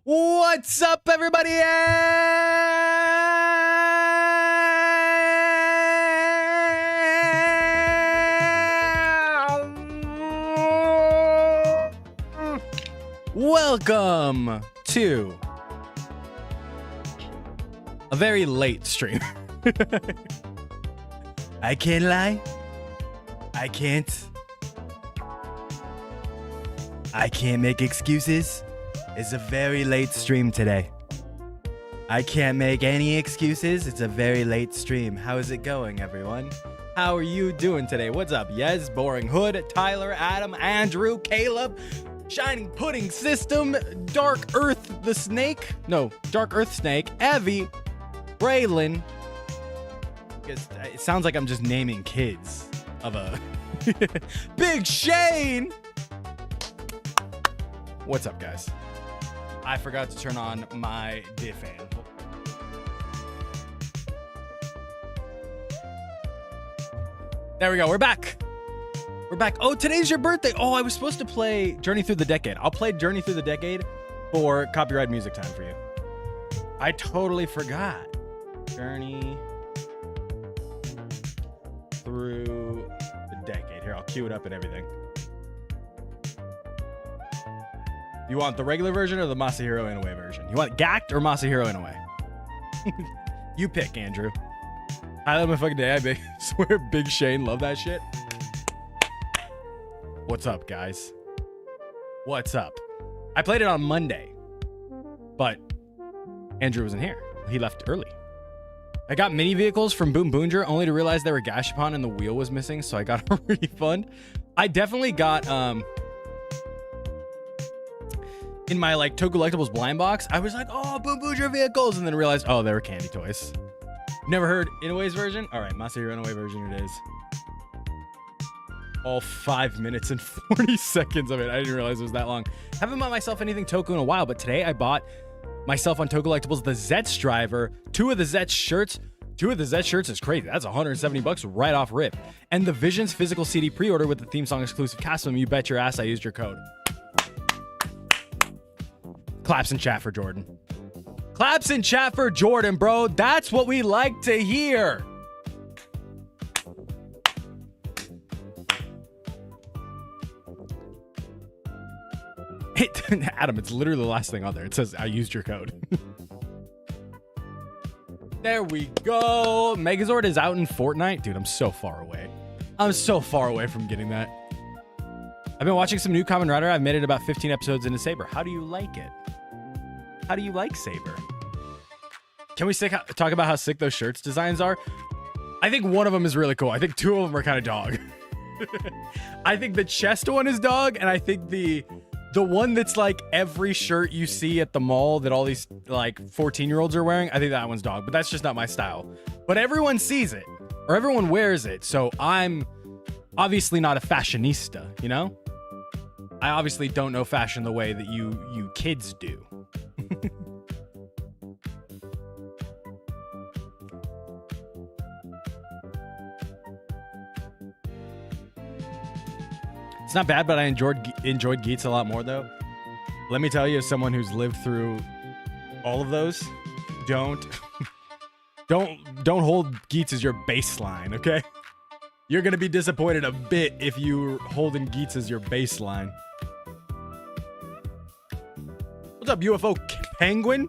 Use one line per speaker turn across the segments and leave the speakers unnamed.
What's up, everybody? Welcome to a very late stream. I can't lie. I can't make excuses. It's a very late stream today. I can't make any excuses. It's a very late stream. How is it going, everyone? How are you doing today? What's up? Yes, Boring Hood, Tyler, Adam, Andrew, Caleb, Shining Pudding System, Dark Earth the Snake. No, Dark Earth Snake, Evie, Braylon. It sounds like I'm just naming kids of a Big Shane. What's up, guys? I forgot to turn on my diff fan. There we go. We're back. We're back. Oh, today's your birthday. Oh, I was supposed to play Journey Through the Decade. I'll play Journey Through the Decade for copyright music time for you. I totally forgot. Journey Through the Decade. Here, I'll cue it up and everything. You want the regular version or the Masahiro Inoue version? You want Gacked or Masahiro Inoue? You pick, Andrew. I love my fucking day. I swear Big Shane love that shit. What's up, guys? What's up? I played it on Monday, but Andrew wasn't here. He left early. I got mini vehicles from Boom Boonger only to realize they were Gashapon and the wheel was missing, so I got a refund. I definitely got in my like Toku Collectibles blind box, I was like, oh, Boom Boonger vehicles, and then realized, oh, they were candy toys. Never heard Inoue's version? All right, Masahiro Inoue version it is. All 5 minutes and 40 seconds of it. I didn't realize it was that long. Haven't bought myself anything Toku in a while, but today I bought myself on Toku Collectibles the Zetz driver, two of the Zetz shirts. Two of the Zetz shirts is crazy. That's $170 right off rip. And the Visions physical CD pre-order with the theme song exclusive custom. You bet your ass I used your code. Claps in chat for Jordan. Claps in chat for Jordan, bro. That's what we like to hear. Adam, it's literally the last thing on there. It says, I used your code. There we go. Megazord is out in Fortnite. Dude, I'm so far away. I'm so far away from getting that. I've been watching some new Kamen Rider. I've made it about 15 episodes into Saber. How do you like it? How do you like Saber? Can we talk about how sick those shirts designs are? I think one of them is really cool. I think two of them are kind of dog. I think the chest one is dog, and I think the one that's like every shirt you see at the mall that all these like 14-year-olds are wearing, I think that one's dog, but that's just not my style. But everyone sees it, or everyone wears it, so I'm obviously not a fashionista, you know? I obviously don't know fashion the way that you kids do. It's not bad, but I enjoyed Geats a lot more, though. Let me tell you, as someone who's lived through all of those, don't hold Geats as your baseline, okay? You're gonna be disappointed a bit if you're holding Geats as your baseline. What's up, UFO Penguin?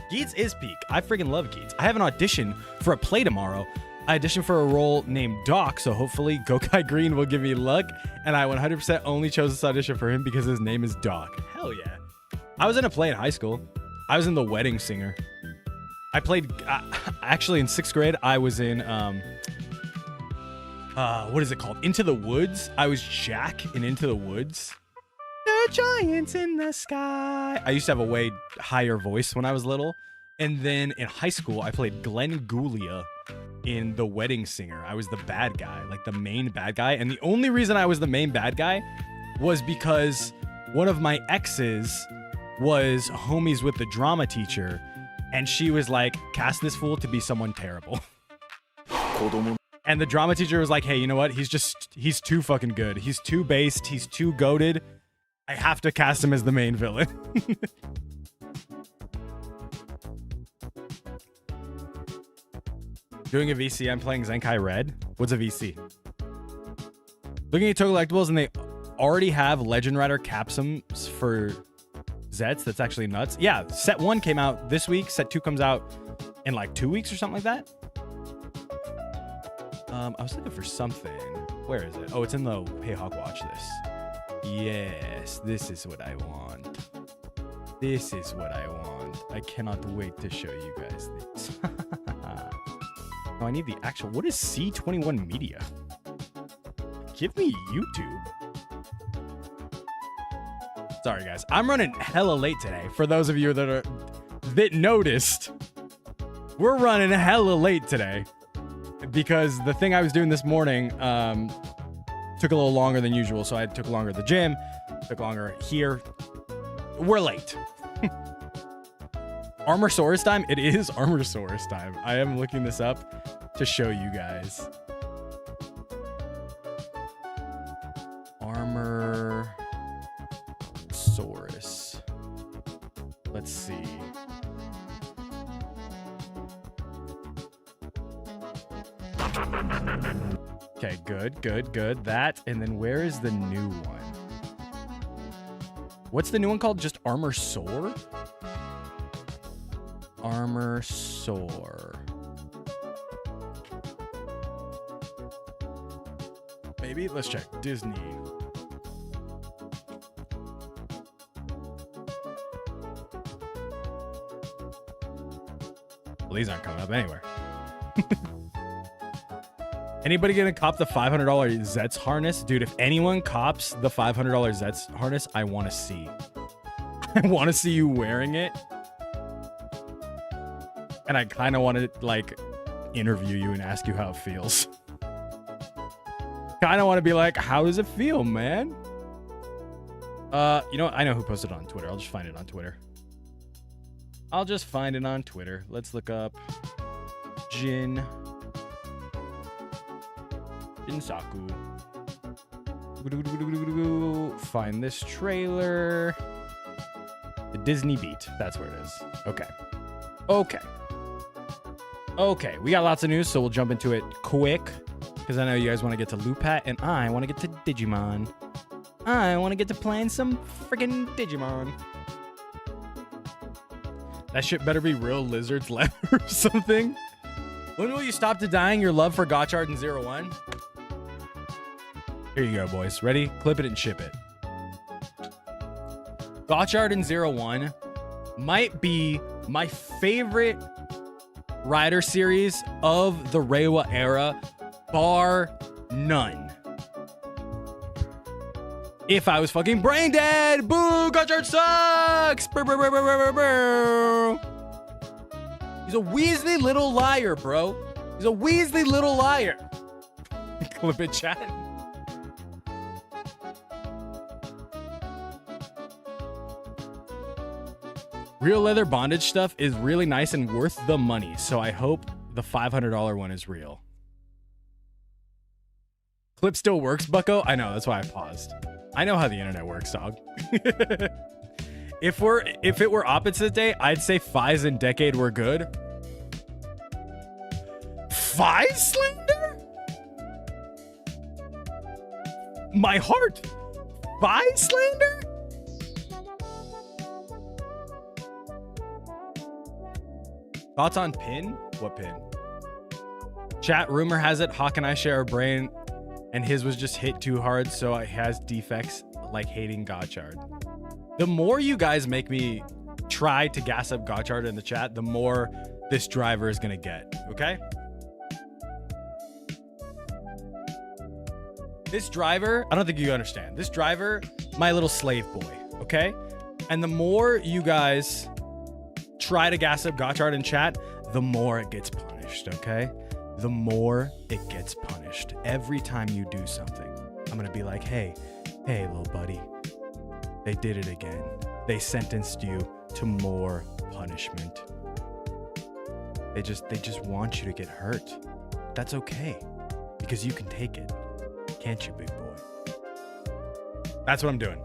Geats is peak. I freaking love Geats. I have an audition for a play tomorrow. I auditioned for a role named Doc, so hopefully Gokai Green will give me luck, and I 100% only chose this audition for him because his name is Doc. Hell yeah. I was in a play in high school. I was in The Wedding Singer. I played, actually in 6th grade, I was in, what is it called? Into the Woods. I was Jack in Into the Woods. There are giants in the sky. I used to have a way higher voice when I was little. And then in high school, I played Glenn Gulia in The Wedding Singer. I was the bad guy, like the main bad guy. And the only reason I was the main bad guy was because one of my exes was homies with the drama teacher. And she was like, cast this fool to be someone terrible. And the drama teacher was like, hey, you know what? He's too fucking good. He's too based. He's too goated. I have to cast him as the main villain. Doing a VC, I'm playing Zenkai Red. What's a VC? Looking at Total Collectibles, and they already have Legend Rider Capsums for Zets. That's actually nuts. Yeah, set 1 came out this week. Set 2 comes out in like 2 weeks or something like that. I was looking for something. Where is it? Oh, it's in the Hey Hawk, watch this. Yes, this is what I want. This is what I want. I cannot wait to show you guys this. Oh, I need the actual. What is C21 Media? Give me YouTube. Sorry, guys. I'm running hella late today. For those of you that noticed, we're running hella late today because the thing I was doing this morning took a little longer than usual. So I took longer at the gym, took longer here. We're late. Armorsaurus time? It is Armorsaurus time. I am looking this up to show you guys. Armorsaurus. Let's see. Okay, good. That, and then where is the new one? What's the new one called? Just Armorsaur? Armorsaur. Maybe? Let's check. Disney. Well, these aren't coming up anywhere. Anybody gonna cop the $500 Zets harness? Dude, if anyone cops the $500 Zets harness, I want to see. I want to see you wearing it. And I kind of want to, like, interview you and ask you how it feels. Kind of want to be like, how does it feel, man? You know what? I know who posted it on Twitter. I'll just find it on Twitter. Let's look up Jinsaku. Find this trailer. The Disney Beat. That's where it is. Okay. We got lots of news, so we'll jump into it quick. Because I know you guys want to get to LuPat, and I want to get to Digimon. I want to get to playing some freaking Digimon. That shit better be real lizards leather or something. When will you stop denying your love for Gotchard and 01? Here you go, boys. Ready? Clip it and ship it. Gotchard and 01 might be my favorite rider series of the Reiwa era, bar none. If I was fucking brain dead, boo, Gotchard sucks. Brr, brr, brr, brr, brr, brr. He's a Weasley little liar, bro. He's a Weasley little liar. Clip it, chat. Real leather bondage stuff is really nice and worth the money, so I hope the $500 one is real. Clip still works, bucko? I know, that's why I paused. I know how the internet works, dog. If it were opposite day, I'd say Fies and Decade were good. Fies Slender? My heart. Fies Slender? Thoughts on pin? What pin? Chat, rumor has it Hawk and I share a brain, and his was just hit too hard, so it has defects like hating Gotchard. The more you guys make me try to gas up Gotchard in the chat, the more this driver is gonna get, okay? This driver, I don't think you understand. This driver, my little slave boy, okay? And the more you guys try to gas up Gotchard in chat, the more it gets punished, okay? The more it gets punished. Every time you do something, I'm gonna be like, hey, little buddy, they did it again. They sentenced you to more punishment. They just want you to get hurt. That's okay, because you can take it. Can't you, big boy? That's what I'm doing.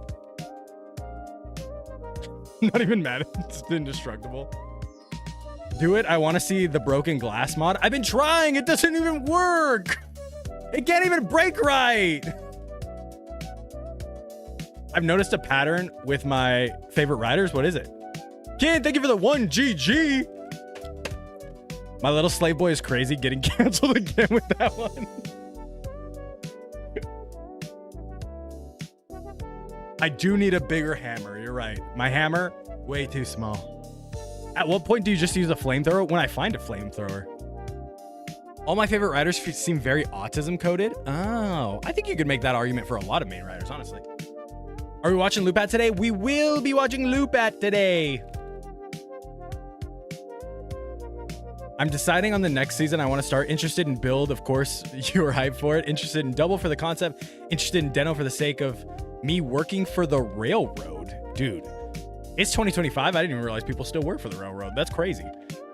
Not even mad. It's indestructible. Do it. I want to see the broken glass mod. I've been trying. It doesn't even work. It can't even break right. I've noticed a pattern with my favorite riders. What is it? Kid, thank you for the 1 GG. My little slave boy is crazy, getting canceled again with that one. I do need a bigger hammer. You're right. My hammer, way too small. At what point do you just use a flamethrower? When I find a flamethrower. All my favorite riders seem very autism coded. Oh, I think you could make that argument for a lot of main riders, honestly. Are we watching LuPat today? We will be watching LuPat today. I'm deciding on the next season I want to start. Interested in build, of course, you were hyped for it. Interested in double for the concept. Interested in Deno for the sake of me working for the railroad. Dude, it's 2025. I didn't even realize people still work for the railroad. That's crazy.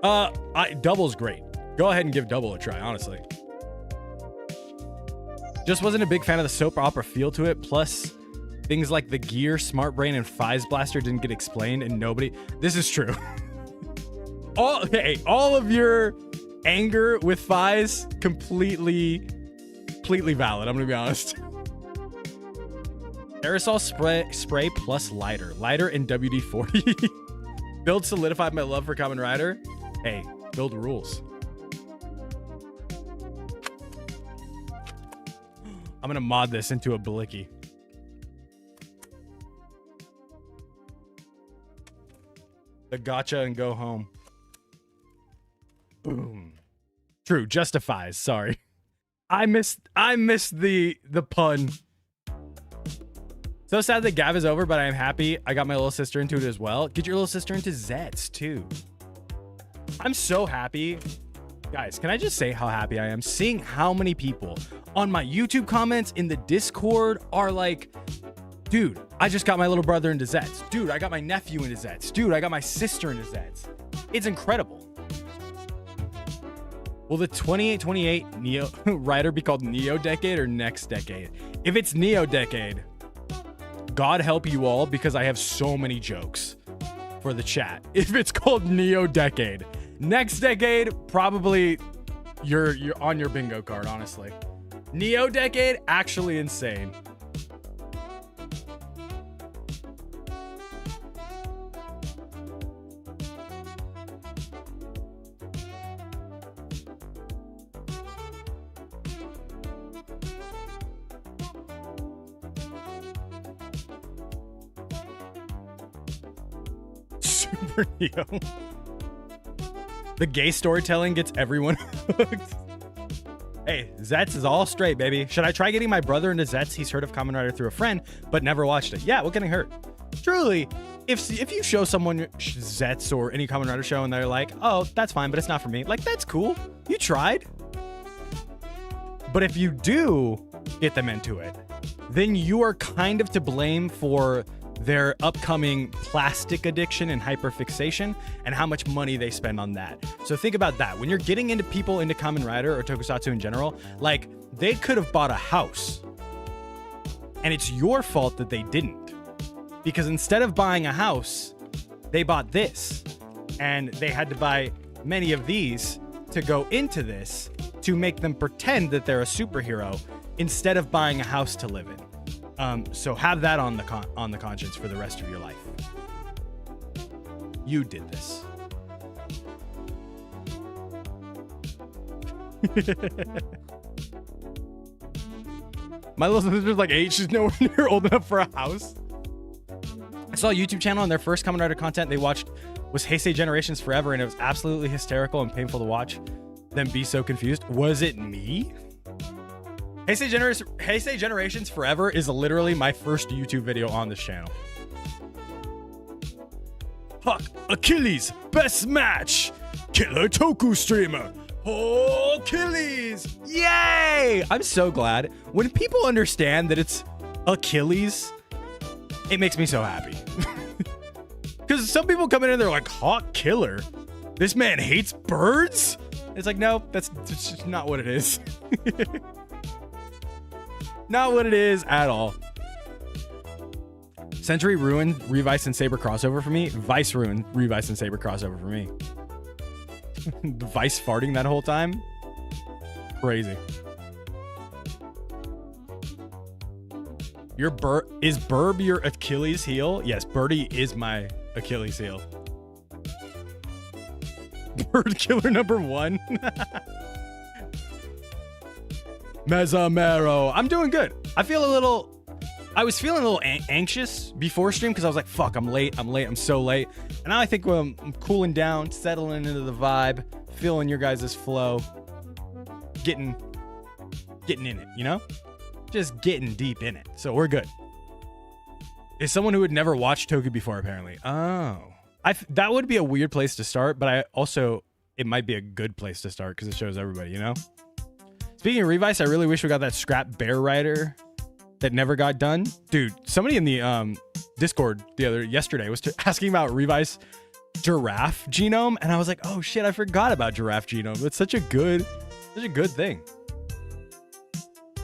Double's great. Go ahead and give double a try, honestly. Just wasn't a big fan of the soap opera feel to it. Plus, things like the gear, smart brain, and Fize Blaster didn't get explained, and nobody... This is true. All of your anger with Fize, completely valid. I'm gonna be honest. Aerosol spray plus lighter and WD-40. Build solidified my love for Kamen Rider. Hey, build rules. I'm gonna mod this into a Blicky. The gotcha and go home. Boom. True, justifies. Sorry. I missed the pun. So sad that Gav is over, but I am happy I got my little sister into it as well. Get your little sister into Zets too. I'm so happy. Guys, can I just say how happy I am seeing how many people on my YouTube comments in the Discord are like, dude, I just got my little brother into Zets. Dude, I got my nephew into Zets. Dude, I got my sister into Zets. It's incredible. Will the 2828 Neo Rider be called Neo Decade or Next Decade? If it's Neo Decade, God help you all, because I have so many jokes for the chat. If it's called Neo Decade, Next Decade, probably you're on your bingo card, honestly. Neo Decade, actually insane. Super Neo. The gay storytelling gets everyone hooked. Hey, Zets is all straight, baby. Should I try getting my brother into Zets? He's heard of Kamen Rider through a friend, but never watched it. Yeah, what getting hurt? Truly, if you show someone Zets or any Kamen Rider show and they're like, oh, that's fine, but it's not for me. Like, that's cool. You tried. But if you do get them into it, then you are kind of to blame for their upcoming plastic addiction and hyperfixation and how much money they spend on that. So think about that. When you're getting into people into Kamen Rider or Tokusatsu in general, like, they could have bought a house. And it's your fault that they didn't. Because instead of buying a house, they bought this. And they had to buy many of these to go into this to make them pretend that they're a superhero instead of buying a house to live in. So have that on the conscience for the rest of your life. You did this. My little sister's like 8. She's nowhere near old enough for a house. I saw a YouTube channel and their first Kamen Rider content they watched was Heisei Generations Forever, and it was absolutely hysterical and painful to watch them be so confused. Was it me? Heisei Generations Forever is literally my first YouTube video on this channel. Huck, Achilles, best match. Killer Toku streamer. Oh, Achilles. Yay! I'm so glad. When people understand that it's Achilles, it makes me so happy. Because some people come in and they're like, Hawk Killer? This man hates birds? It's like, no, that's just not what it is. Not what it is at all. Century Ruin, Revice, and Saber crossover for me. Vice Ruin, Revice, and Saber crossover for me. Vice farting that whole time. Crazy. Is Burb your Achilles heel? Yes, Birdie is my Achilles heel. Bird killer number 1. Mezzamero. I'm doing good. I was feeling a little anxious before stream because I was like, fuck, I'm late, I'm so late. And now I think I'm cooling down, settling into the vibe, feeling your guys' flow, getting in it, you know? Just getting deep in it. So we're good. Is someone who had never watched Toku before, apparently. Oh. That would be a weird place to start, but it might be a good place to start because it shows everybody, you know? Speaking of Revice, I really wish we got that scrap bear rider that never got done. Dude, somebody in the Discord yesterday was asking about Revice giraffe genome, and I was like, oh shit, I forgot about giraffe genome. It's such a good thing.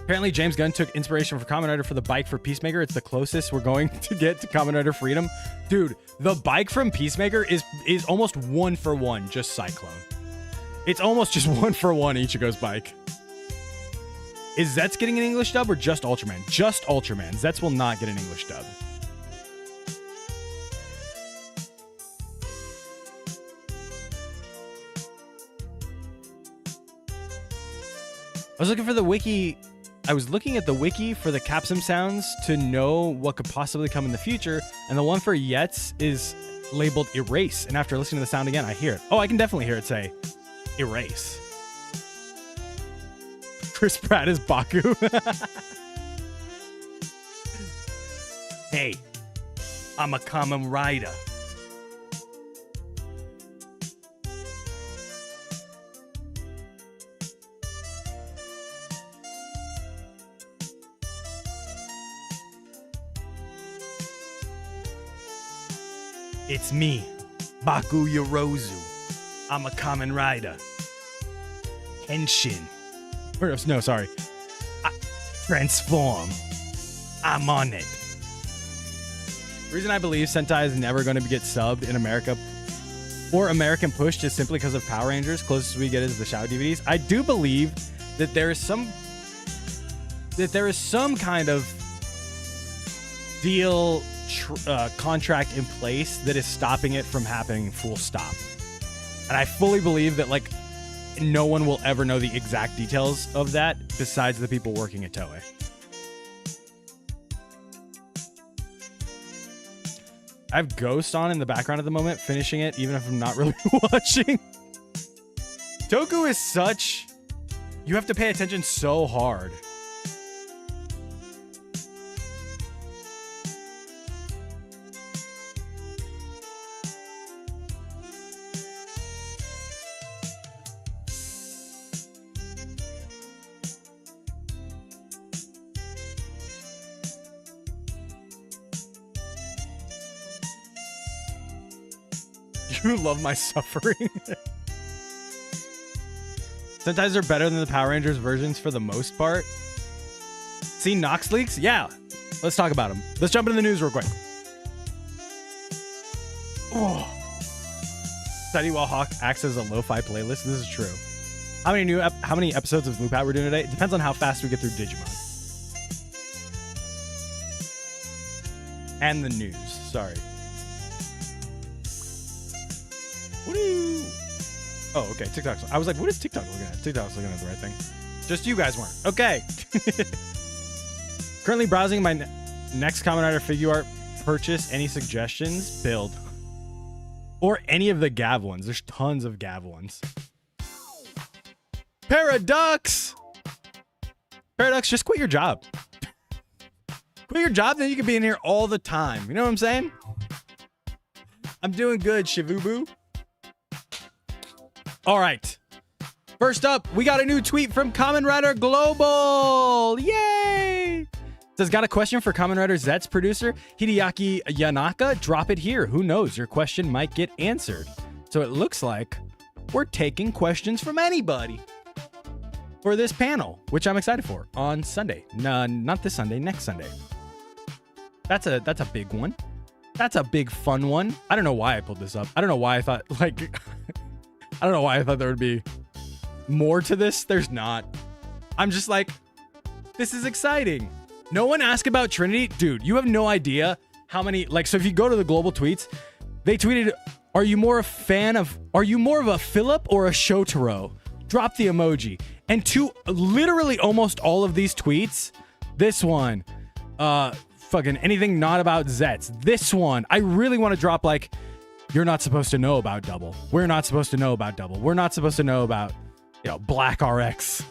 Apparently, James Gunn took inspiration from Kamen Rider for the bike for Peacemaker. It's the closest we're going to get to Kamen Rider Freedom. Dude, the bike from Peacemaker is almost 1-for-1, just Cyclone. It's almost just 1-for-1 Ichigo's bike. Is Zetz getting an English dub or just Ultraman? Just Ultraman. Zetz will not get an English dub. I was looking for the wiki. I was looking at the wiki for the Capsum sounds to know what could possibly come in the future, and the one for Yetz is labeled Erase. And after listening to the sound again, I hear it. Oh, I can definitely hear it say Erase. Chris Pratt is Baku. Hey, I'm a Kamen Rider. It's me, Baku Yorozu. I'm a Kamen Rider. Henshin. No, sorry. Transform. I'm on it. The reason I believe Sentai is never going to get subbed in America or American pushed is simply because of Power Rangers. Closest we get is the Shadow DVDs. I do believe that there is some kind of deal contract in place that is stopping it from happening full stop. And I fully believe that like no one will ever know the exact details of that besides the people working at Toei. I have Ghost on in the background at the moment, finishing it even if I'm not really watching. Toku is such... You have to pay attention so hard. You love my suffering. Sentais are better than the Power Rangers versions for the most part. Seen Nox leaks? Yeah. Let's talk about them. Let's jump into the news real quick. Oh. Study while Hawk acts as a lo-fi playlist. This is true. How many episodes of LuPat we're doing today? It depends on how fast we get through Digimon. And the news. Sorry. Oh, okay. TikTok. I was like, what is TikTok looking at? TikTok's looking at the right thing. Just you guys weren't. Okay. Currently browsing my next Kamen Rider figure art purchase. Any suggestions? Build. Or any of the Gav ones. There's tons of Gav ones. Paradox! Paradox, just quit your job. Quit your job, then you can be in here all the time. You know what I'm saying? I'm doing good, Shivubu. All right. First up, we got a new tweet from Kamen Rider Global. Yay! Says, got a question for Kamen Rider Z's producer, Hideaki Yanaka? Drop it here. Who knows? Your question might get answered. So it looks like we're taking questions from anybody for this panel, which I'm excited for on Sunday. No, not this Sunday, next Sunday. That's a big one. That's a big fun one. I don't know why I pulled this up. I don't know why I thought like I don't know why I thought there would be more to this. There's not. I'm just like, this is exciting. No one asked about Trinity. Dude, you have no idea how many, like, so if you go to the global tweets, they tweeted, are you more of a Philip or a Shotaro? Drop the emoji. And to literally almost all of these tweets, this one, fucking anything not about Zets. This one, I really want to drop like, you're not supposed to know about Double. We're not supposed to know about Double. We're not supposed to know about, Black RX.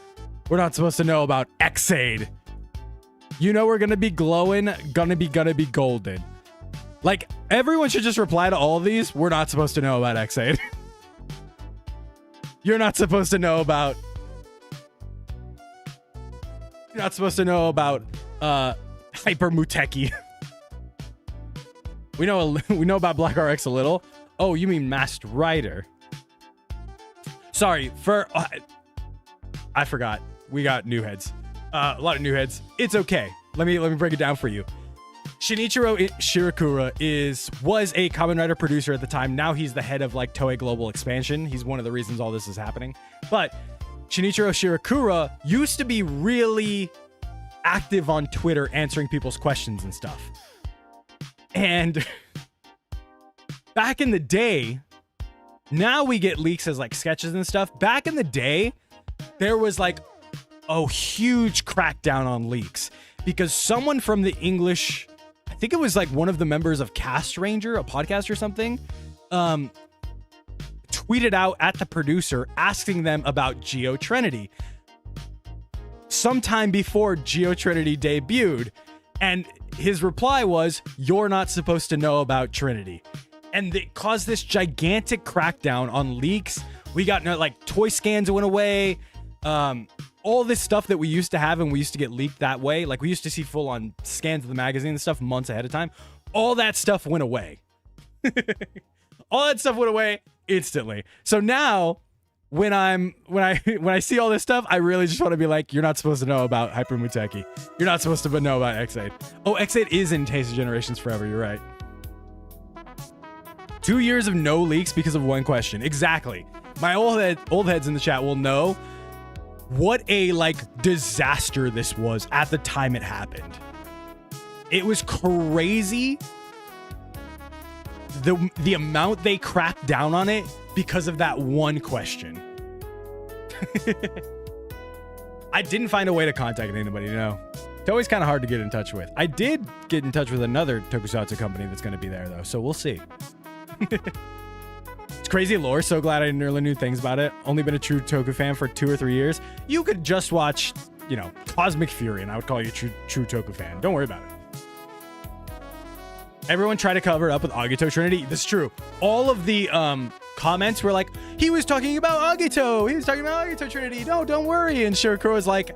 We're not supposed to know about Xade. We're gonna be glowing, gonna be golden. Like, everyone should just reply to all of these. We're not supposed to know about Xade. You're not supposed to know about. You're not supposed to know about Hyper Muteki. We know about Black RX a little. Oh, you mean Masked Rider? Sorry for. I forgot. We got new heads. A lot of new heads. It's okay. Let me break it down for you. Shinichiro Shirakura was a Kamen Rider producer at the time. Now he's the head of like Toei Global Expansion. He's one of the reasons all this is happening. But Shinichiro Shirakura used to be really active on Twitter answering people's questions and stuff. And back in the day, now we get leaks as like sketches and stuff. Back in the day, there was like a huge crackdown on leaks because someone from the English, I think it was like one of the members of Cast Ranger, a podcast or something, tweeted out at the producer asking them about Geo Trinity sometime before Geo Trinity debuted. And his reply was, you're not supposed to know about Trinity. And it caused this gigantic crackdown on leaks. We got like toy scans went away. All this stuff that we used to have and we used to get leaked that way. Like we used to see full on scans of the magazine and stuff months ahead of time. All that stuff went away. All that stuff went away instantly. So now when I see all this stuff, I really just want to be like, you're not supposed to know about Hyper Muteki. You're not supposed to know about Xade. Oh, Xade is in Taste of Generations Forever. You're right. 2 years of no leaks because of one question. Exactly. My old heads in the chat will know what a like disaster this was at the time it happened. It was crazy. The amount they cracked down on it because of that one question. I didn't find a way to contact anybody, It's always kind of hard to get in touch with. I did get in touch with another tokusatsu company that's going to be there, though, so we'll see. It's crazy lore. So glad I nearly knew things about it. Only been a true Toku fan for 2 or 3 years. You could just watch, Cosmic Fury, and I would call you a true Toku fan. Don't worry about it. Everyone tried to cover it up with Agito Trinity. This is true. All of the comments were like, he was talking about Agito. He was talking about Agito Trinity. No, don't worry. And Shirakura was like,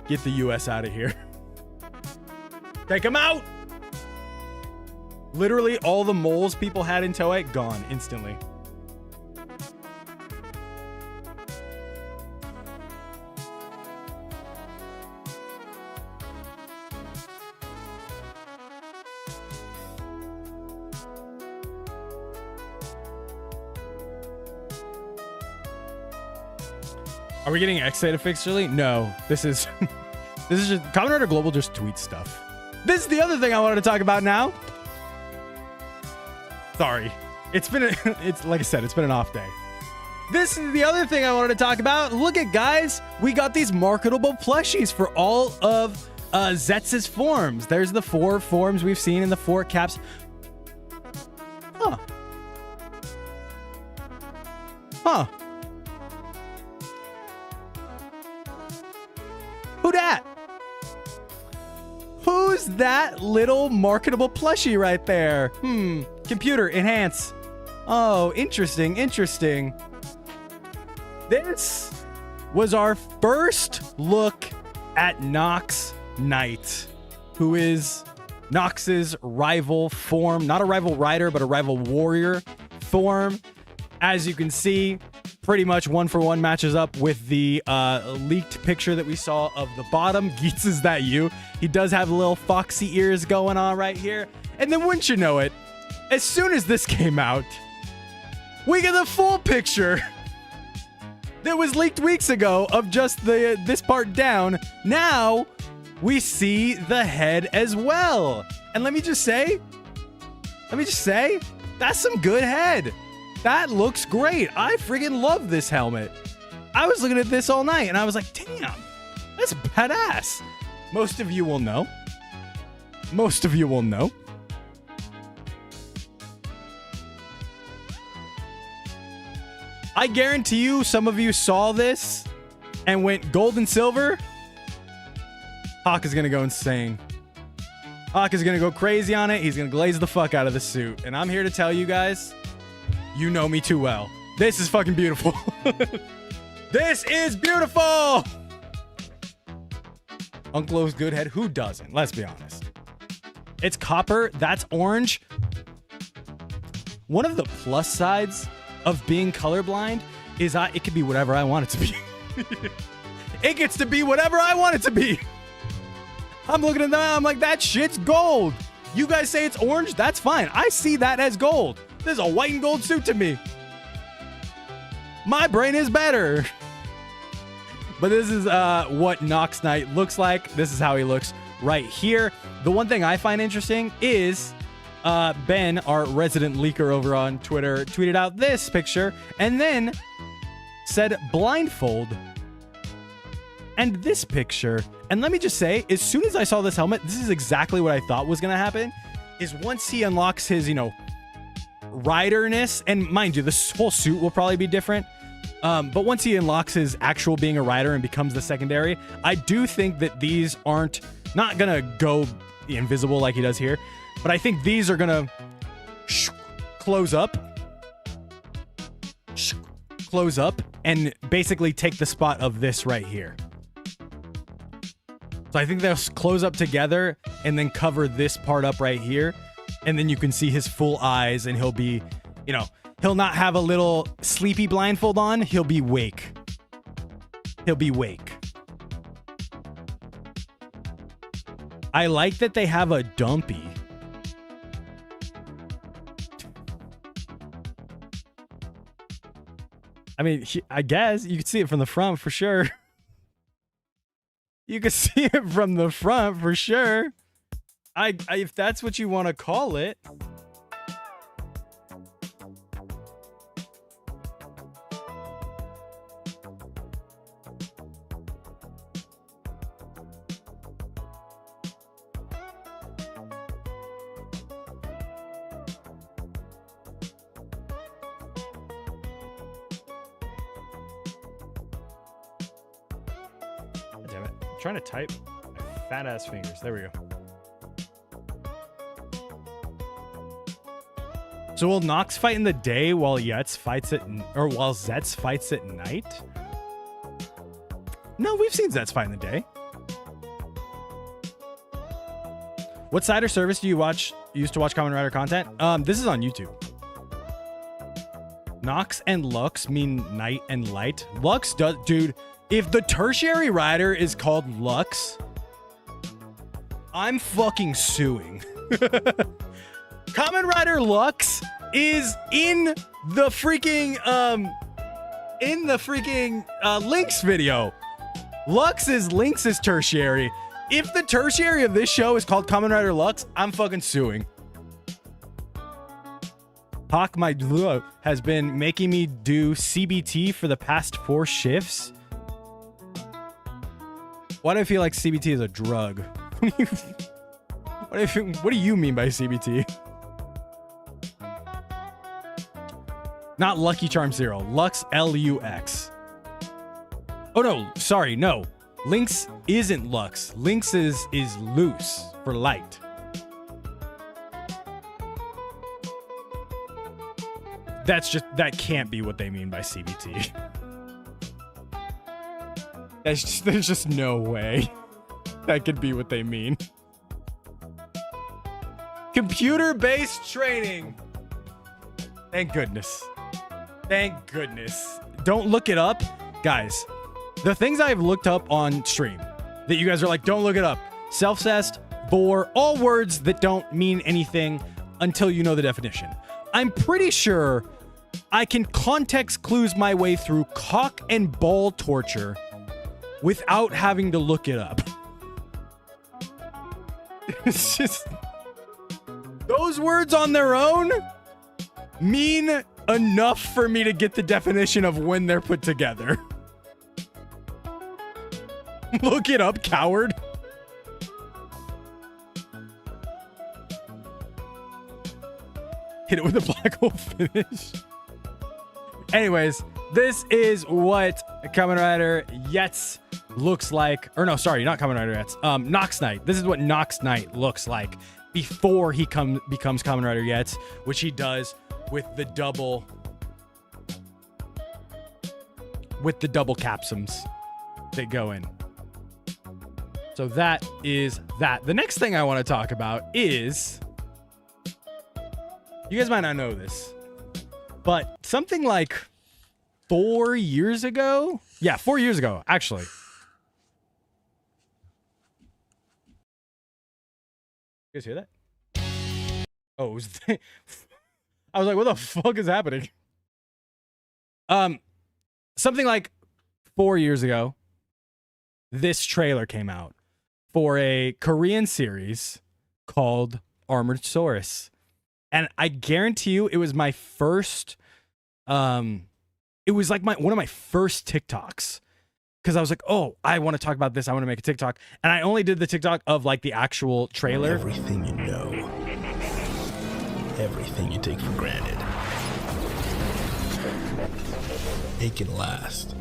get the US out of here. Take him out. Literally all the moles people had in Toei, gone instantly. Are we getting Xade officially? No, this is just Kamen Rider Global just tweets stuff. This is the other thing I wanted to talk about now. Sorry. It's like I said, it's been an off day. This is the other thing I wanted to talk about. Look at, guys, we got these marketable plushies for all of Zets' forms. There's the 4 forms we've seen in the 4 caps. Huh. Who dat? Who's that little marketable plushie right there? Computer, enhance. Oh, interesting. This was our first look at Nox Knight, who is Nox's rival form. Not a rival rider, but a rival warrior form. As you can see, pretty much 1-for-1 matches up with the leaked picture that we saw of the bottom. Geets, is that you? He does have little foxy ears going on right here. And then wouldn't you know it, as soon as this came out, we get the full picture that was leaked weeks ago of just this part down. Now we see the head as well. And let me just say, that's some good head. That looks great. I friggin' love this helmet. I was looking at this all night and I was like, damn, that's badass. Most of you will know. I guarantee you some of you saw this and went gold and silver. Hawk is going to go insane. Hawk is going to go crazy on it. He's going to glaze the fuck out of the suit. And I'm here to tell you guys, you know me too well. This is fucking beautiful. This is beautiful. Uncle O's good head. Who doesn't? Let's be honest. It's copper. That's orange. One of the plus sides of being colorblind is it could be whatever I want it to be. It gets to be whatever I want it to be. I'm looking at that. I'm like, that shit's gold. You guys say it's orange? That's fine. I see that as gold. This is a white and gold suit to me. My brain is better. But this is what Nox Knight looks like. This is how he looks right here. The one thing I find interesting is Ben, our resident leaker over on Twitter, tweeted out this picture and then said blindfold and this picture. And let me just say, as soon as I saw this helmet, this is exactly what I thought was going to happen, is once he unlocks his, riderness, and mind you, this whole suit will probably be different. But once he unlocks his actual being a rider and becomes the secondary, I do think that these aren't not going to go invisible like he does here. But I think these are going to close up, and basically take the spot of this right here. So I think they'll close up together and then cover this part up right here. And then you can see his full eyes and he'll be, he'll not have a little sleepy blindfold on. He'll be wake. I like that they have a dumpy. I mean, I guess you can see it from the front for sure. You can see it from the front for sure. If that's what you want to call it. Damn it. I'm trying to type my fat ass fingers. There we go. So will Nox fight in the day while Zetz fights at night? No, we've seen Zetz fight in the day. What side or service do you used to watch Kamen Rider content? This is on YouTube. Nox and Lux mean night and light. Lux does, dude. If the tertiary rider is called Lux, I'm fucking suing. Kamen Rider Lux is in the freaking Lynx video. Lux is Lynx's tertiary. If the tertiary of this show is called Kamen Rider Lux, I'm fucking suing. Hawk, my love, has been making me do CBT for the past 4 shifts. Why do I feel like CBT is a drug? What do you mean by CBT? Not Lucky Charm Zero. Lux, Lux. Oh, no. Sorry. No. Lynx isn't Lux. Lynx is loose for light. That can't be what they mean by CBT. There's just no way that could be what they mean. Computer-based training. Thank goodness. Thank goodness. don't look it up. Guys, the things I've looked up on stream that you guys are like, don't look it up. Self-cessed, bore, all words that don't mean anything until you know the definition. I'm pretty sure I can context clues my way through cock and ball torture without having to look it up. It's just... those words on their own mean enough for me to get the definition of when they're put together. Look it up, coward. Hit it with a black hole finish. Anyways, this is what Kamen Rider Yetz looks like. Or no, sorry, not Kamen Rider Yetz. Nox Knight. This is what Nox Knight looks like before he becomes Kamen Rider Yetz, which he does with the double capsums that go in. So that is that. The next thing I want to talk about is, you guys might not know this, but something like 4 years ago. Yeah, 4 years ago, actually. You guys hear that? Oh, it was I was like, what the fuck is happening? Something like 4 years ago, this trailer came out for a Korean series called Armored Saurus. And I guarantee you it was my first, it was like one of my first TikToks. Because I was like, oh, I want to talk about this. I want to make a TikTok. And I only did the TikTok of like the actual trailer.
Everything you know. Everything you take for granted. It can last.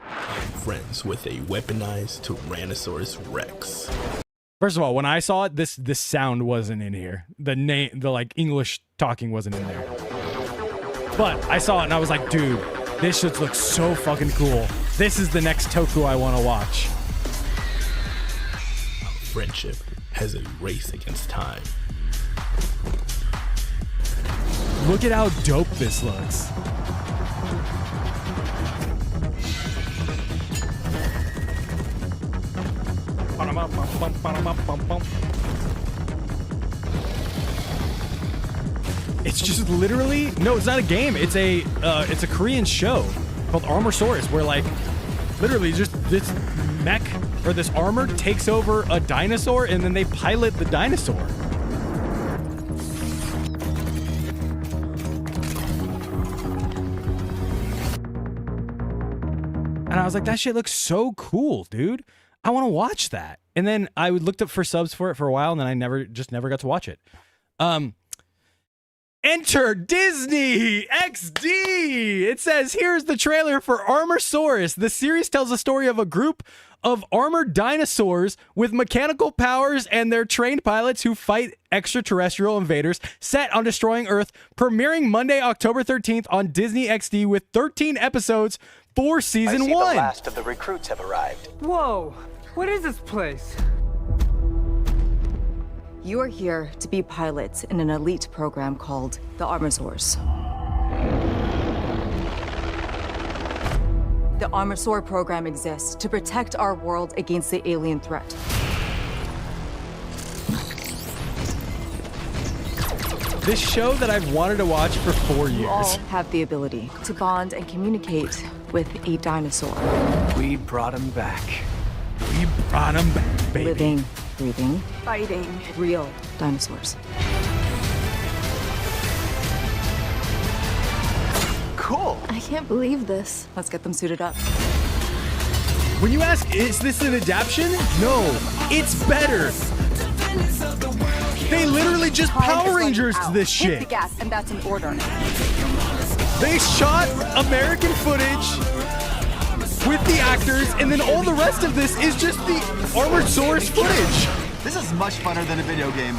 I'm friends with a weaponized Tyrannosaurus Rex.
First of all, when I saw it, this sound wasn't in here. The like English talking wasn't in there. But I saw it and I was like, dude, this shit looks so fucking cool. This is the next Toku I want to watch.
Our friendship has a race against time.
Look at how dope this looks. It's just literally, no, it's not a game. It's a Korean show called Armorsaurus, where like literally just this mech or this armor takes over a dinosaur and then they pilot the dinosaur. And I was like, that shit looks so cool, dude. I want to watch that. And then I looked up for subs for it for a while, and then I never got to watch it. Enter Disney XD. It says, here's the trailer for Armorsaurus. The series tells the story of a group of armored dinosaurs with mechanical powers and their trained pilots who fight extraterrestrial invaders set on destroying Earth, premiering Monday, October 13th on Disney XD with 13 episodes for season 1.
The last of the recruits have arrived.
Whoa, what is this place?
You are here to be pilots in an elite program called the Armorsaurs. The Armorsaur program exists to protect our world against the alien threat.
This show that I've wanted to watch for 4 years.
You all have the ability to bond and communicate with a dinosaur.
We brought him back.
We brought him back, baby.
Living, breathing,
Fighting.
real dinosaurs.
Cool.
I can't believe this. Let's get them suited up.
When you ask, is this an adaptation? No, it's better. They literally just Power Rangers to this
Hit the
shit.
gas, and that's an order.
They shot American footage with the actors, and then all the rest of this is just the Armorsaurus footage.
This is much funner than a video game.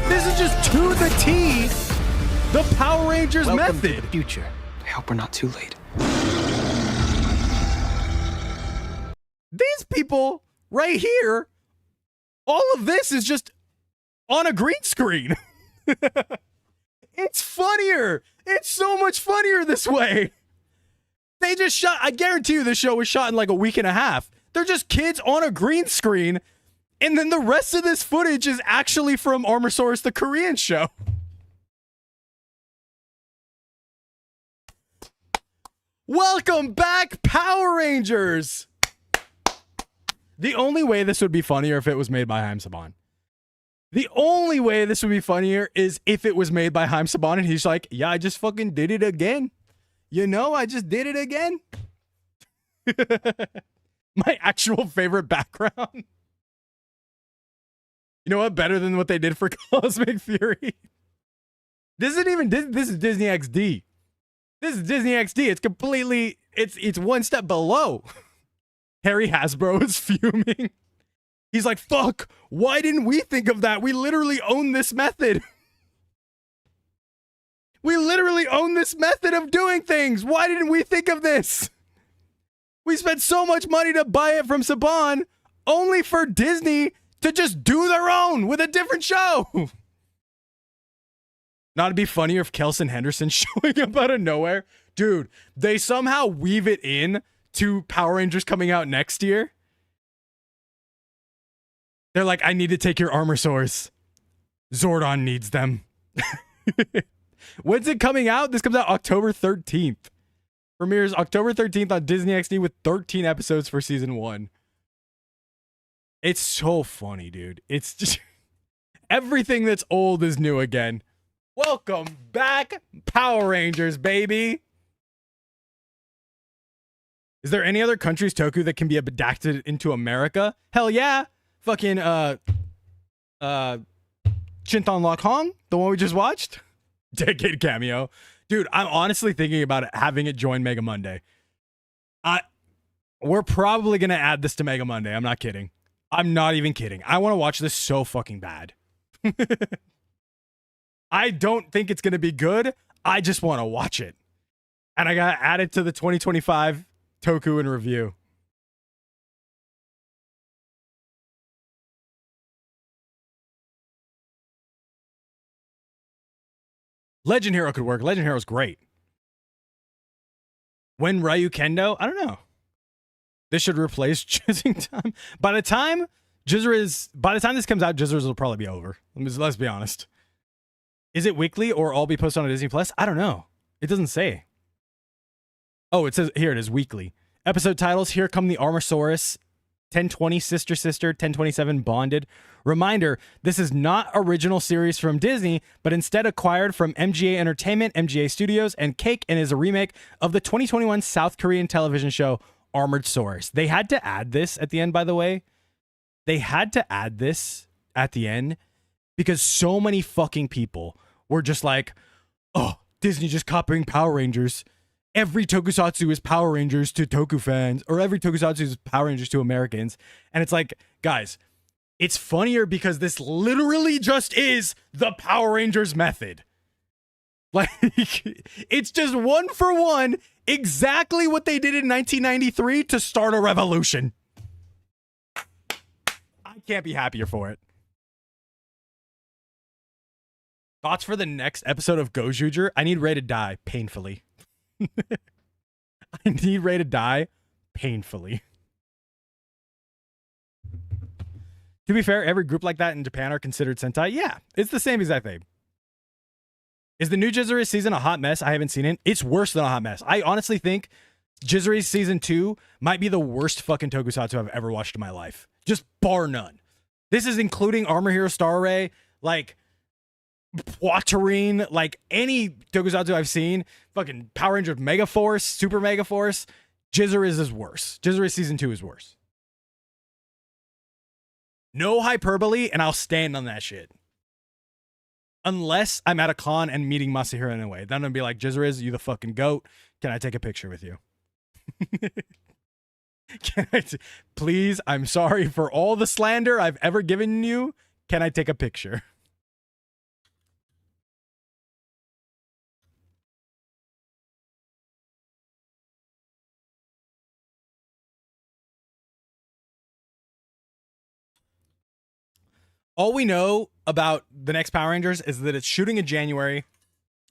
This is just to the T, the Power Rangers
Welcome
method.
to the future. I hope we're not too late.
these people right here, all of this is just on a green screen. It's funnier. It's so much funnier this way. They just shot, I guarantee you this show was shot in like a week and a half. They're just kids on a green screen. And then the rest of this footage is actually from Armosaurus, the Korean show. Welcome back, Power Rangers. The only way this would be funnier if it was made by Haim Saban. The only way this would be funnier is if it was made by Haim Saban and he's like, yeah, I just fucking did it again. You know, I just did it again. My actual favorite background. You know what? Better than what they did for Cosmic Fury. This isn't even this is Disney XD. This is Disney XD. It's completely it's one step below. Harry Hasbro is fuming. He's like, fuck, why didn't we think of that? We literally own this method. We literally own this method of doing things. Why didn't we think of this? We spent so much money to buy it from Saban, only for Disney to just do their own with a different show. Not to be funnier if Kelson Henderson showing up out of nowhere. Dude, they somehow weave it in to Power Rangers coming out next year. They're like, I need to take your armor source. Zordon needs them. When's it coming out? This comes out October 13th. Premieres October 13th on Disney XD with 13 episodes for season 1. It's so funny, dude. It's just everything that's old is new again. Welcome back, Power Rangers, baby. Is there any other country's Toku that can be adapted into America? Hell yeah. Fucking Chinton Lock Hong, the one we just watched. Decade cameo. Dude, I'm honestly thinking about having it join Mega Monday. We're probably gonna add this to Mega Monday. I'm not kidding. I'm not even kidding. I want to watch this so fucking bad. I don't think it's gonna be good. I just want to watch it. And I gotta add it to the 2025 Toku in review. Legend Hero could work. Legend Hero's great. When Ryu Kendo? I don't know. This should replace Jizzing Time. By the time this comes out, Jizzers will probably be over. Let's be honest. Is it weekly or all be posted on Disney Plus? I don't know. It doesn't say. Oh, it says here it is weekly. Episode titles, Here Come the Armosaurus, 1020 Sister Sister, 1027 Bonded. Reminder, this is not original series from Disney, but instead acquired from MGA Entertainment, MGA Studios, and Cake, and is a remake of the 2021 South Korean television show Armored Saurus. They had to add this at the end, by the way. They had to add this at the end because so many fucking people were just like, oh, Disney just copying Power Rangers. Every tokusatsu is Power Rangers to Toku fans, or every tokusatsu is Power Rangers to Americans. And it's like, guys, it's funnier because this literally just is the Power Rangers method. Like, it's just one for one, exactly what they did in 1993 to start a revolution. I can't be happier for it. Thoughts for the next episode of Gojuger? I need Ray to die painfully. I need Ray to die painfully. To be fair, every group like that in Japan are considered Sentai. Yeah, it's the same exact thing. Is the new Jizzuri season a hot mess? I haven't seen it. It's worse than a hot mess. I honestly think Jizzuri season 2 might be the worst fucking tokusatsu I've ever watched in my life. Just bar none. This is including Armor Hero Star Ray, like Poitrine, like any tokusatsu I've seen. Fucking Power Rangers Mega Force, Super Mega Force. Jizzuri is worse. Jizzuri season 2 is worse. No hyperbole, and I'll stand on that shit. Unless I'm at a con and meeting Masahiro in a way. Then I'm gonna be like, Jizzuriz, you the fucking goat. Can I take a picture with you? Please, I'm sorry for all the slander I've ever given you. Can I take a picture? All we know about the next Power Rangers is that it's shooting in January,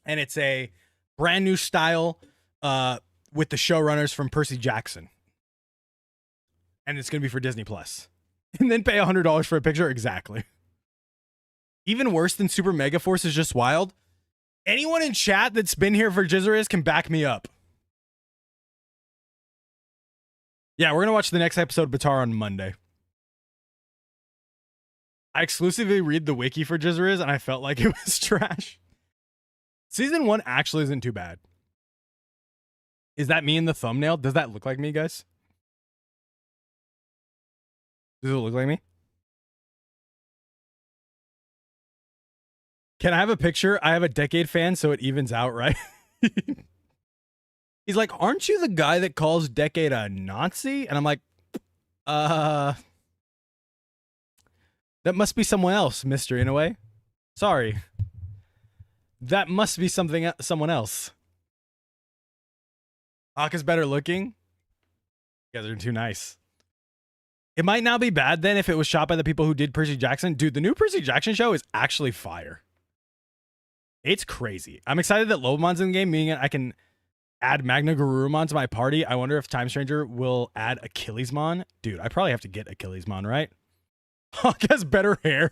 and it's a brand new style with the showrunners from Percy Jackson. And it's going to be for Disney Plus. And then pay $100 for a picture? Exactly. Even worse than Super Mega Force is Just Wild. Anyone in chat that's been here for Jizzerist can back me up. Yeah, we're going to watch the next episode of Batar on Monday. I exclusively read the wiki for Jizzeriz, and I felt like it was trash. Season 1 actually isn't too bad. Is that me in the thumbnail? Does that look like me, guys? Does it look like me? Can I have a picture? I have a Decade fan, so it evens out, right? He's like, aren't you the guy that calls Decade a Nazi? And I'm like, that must be someone else, mister, in a way. Sorry. That must be someone else. Hawk is better looking. You guys are too nice. It might not be bad then if it was shot by the people who did Percy Jackson. Dude, the new Percy Jackson show is actually fire. It's crazy. I'm excited that Lobamon's in the game, meaning I can add Magna Garurumon to my party. I wonder if Time Stranger will add Achillesmon. Dude, I probably have to get Achillesmon, right? Hawk has better hair.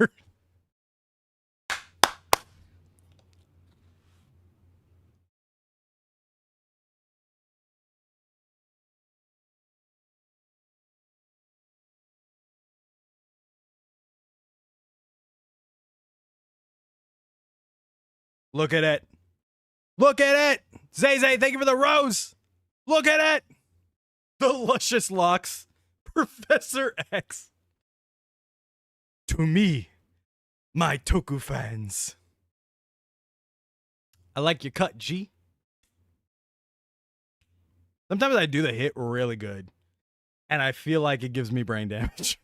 Look at it. Look at it. Zay, thank you for the rose. Look at it. The luscious locks. Professor X. To me, my Toku fans. I like your cut, G. Sometimes I do the hit really good, and I feel like it gives me brain damage.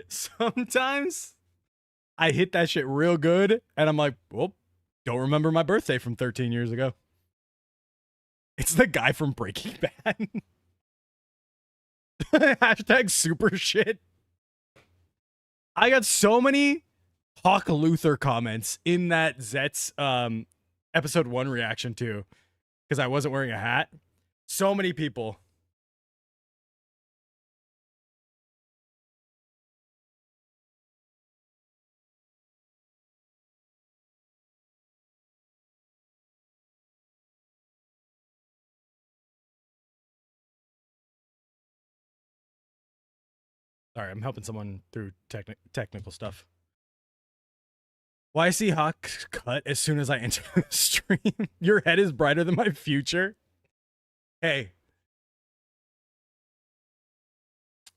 Sometimes I hit that shit real good, and I'm like, well, don't remember my birthday from 13 years ago. It's the guy from Breaking Bad. Hashtag super shit. I got so many Hawk Luther comments in that Zet's episode 1 reaction too, because I wasn't wearing a hat. So many people. Sorry, I'm helping someone through technical stuff. Why see Hawk cut as soon as I enter the stream? Your head is brighter than my future. Hey.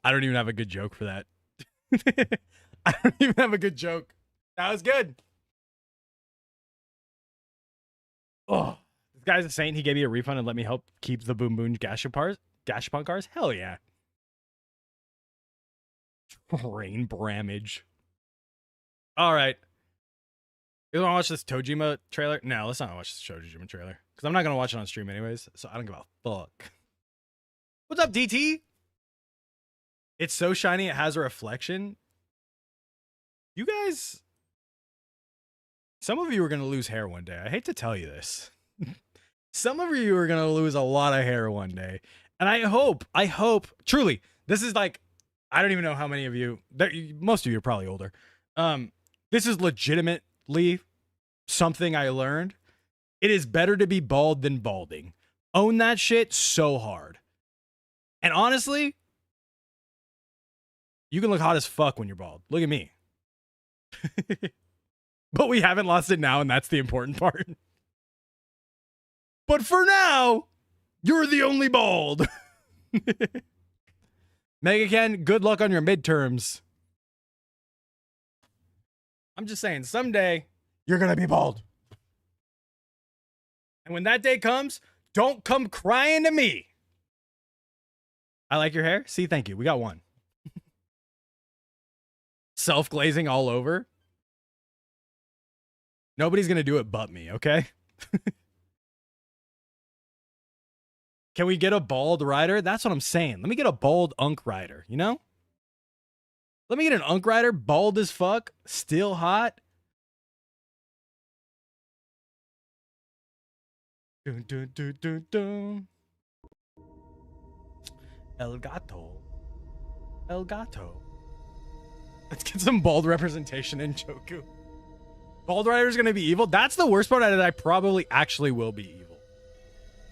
I don't even have a good joke for that. I don't even have a good joke. That was good. Oh, this guy's a saint. He gave me a refund and let me help keep the Boom Boom Gashapon cars. Hell yeah. Rain Bramage. All right. You want to watch this Tojima trailer? No, let's not watch this Tojima trailer. Because I'm not going to watch it on stream anyways. So I don't give a fuck. What's up, DT? It's so shiny it has a reflection. You guys... Some of you are going to lose hair one day. I hate to tell you this. Some of you are going to lose a lot of hair one day. And I hope, truly, this is like... I don't even know how many of you, most of you are probably older. This is legitimately something I learned. It is better to be bald than balding. Own that shit so hard. And honestly, you can look hot as fuck when you're bald. Look at me. But we haven't lost it now, and that's the important part. But for now, you're the only bald. Mega Ken, good luck on your midterms. I'm just saying, someday you're going to be bald. And when that day comes, don't come crying to me. I like your hair. See, thank you. We got one. Self-glazing all over. Nobody's going to do it but me, okay? Can we get a bald rider? That's what I'm saying. Let me get a bald Unk rider, you know? Let me get an Unk Rider, bald as fuck, still hot. Dun, dun, dun, dun, dun. El Gato. El Gato. Let's get some bald representation in Joku. Bald Rider's gonna be evil. That's the worst part that I probably actually will be evil.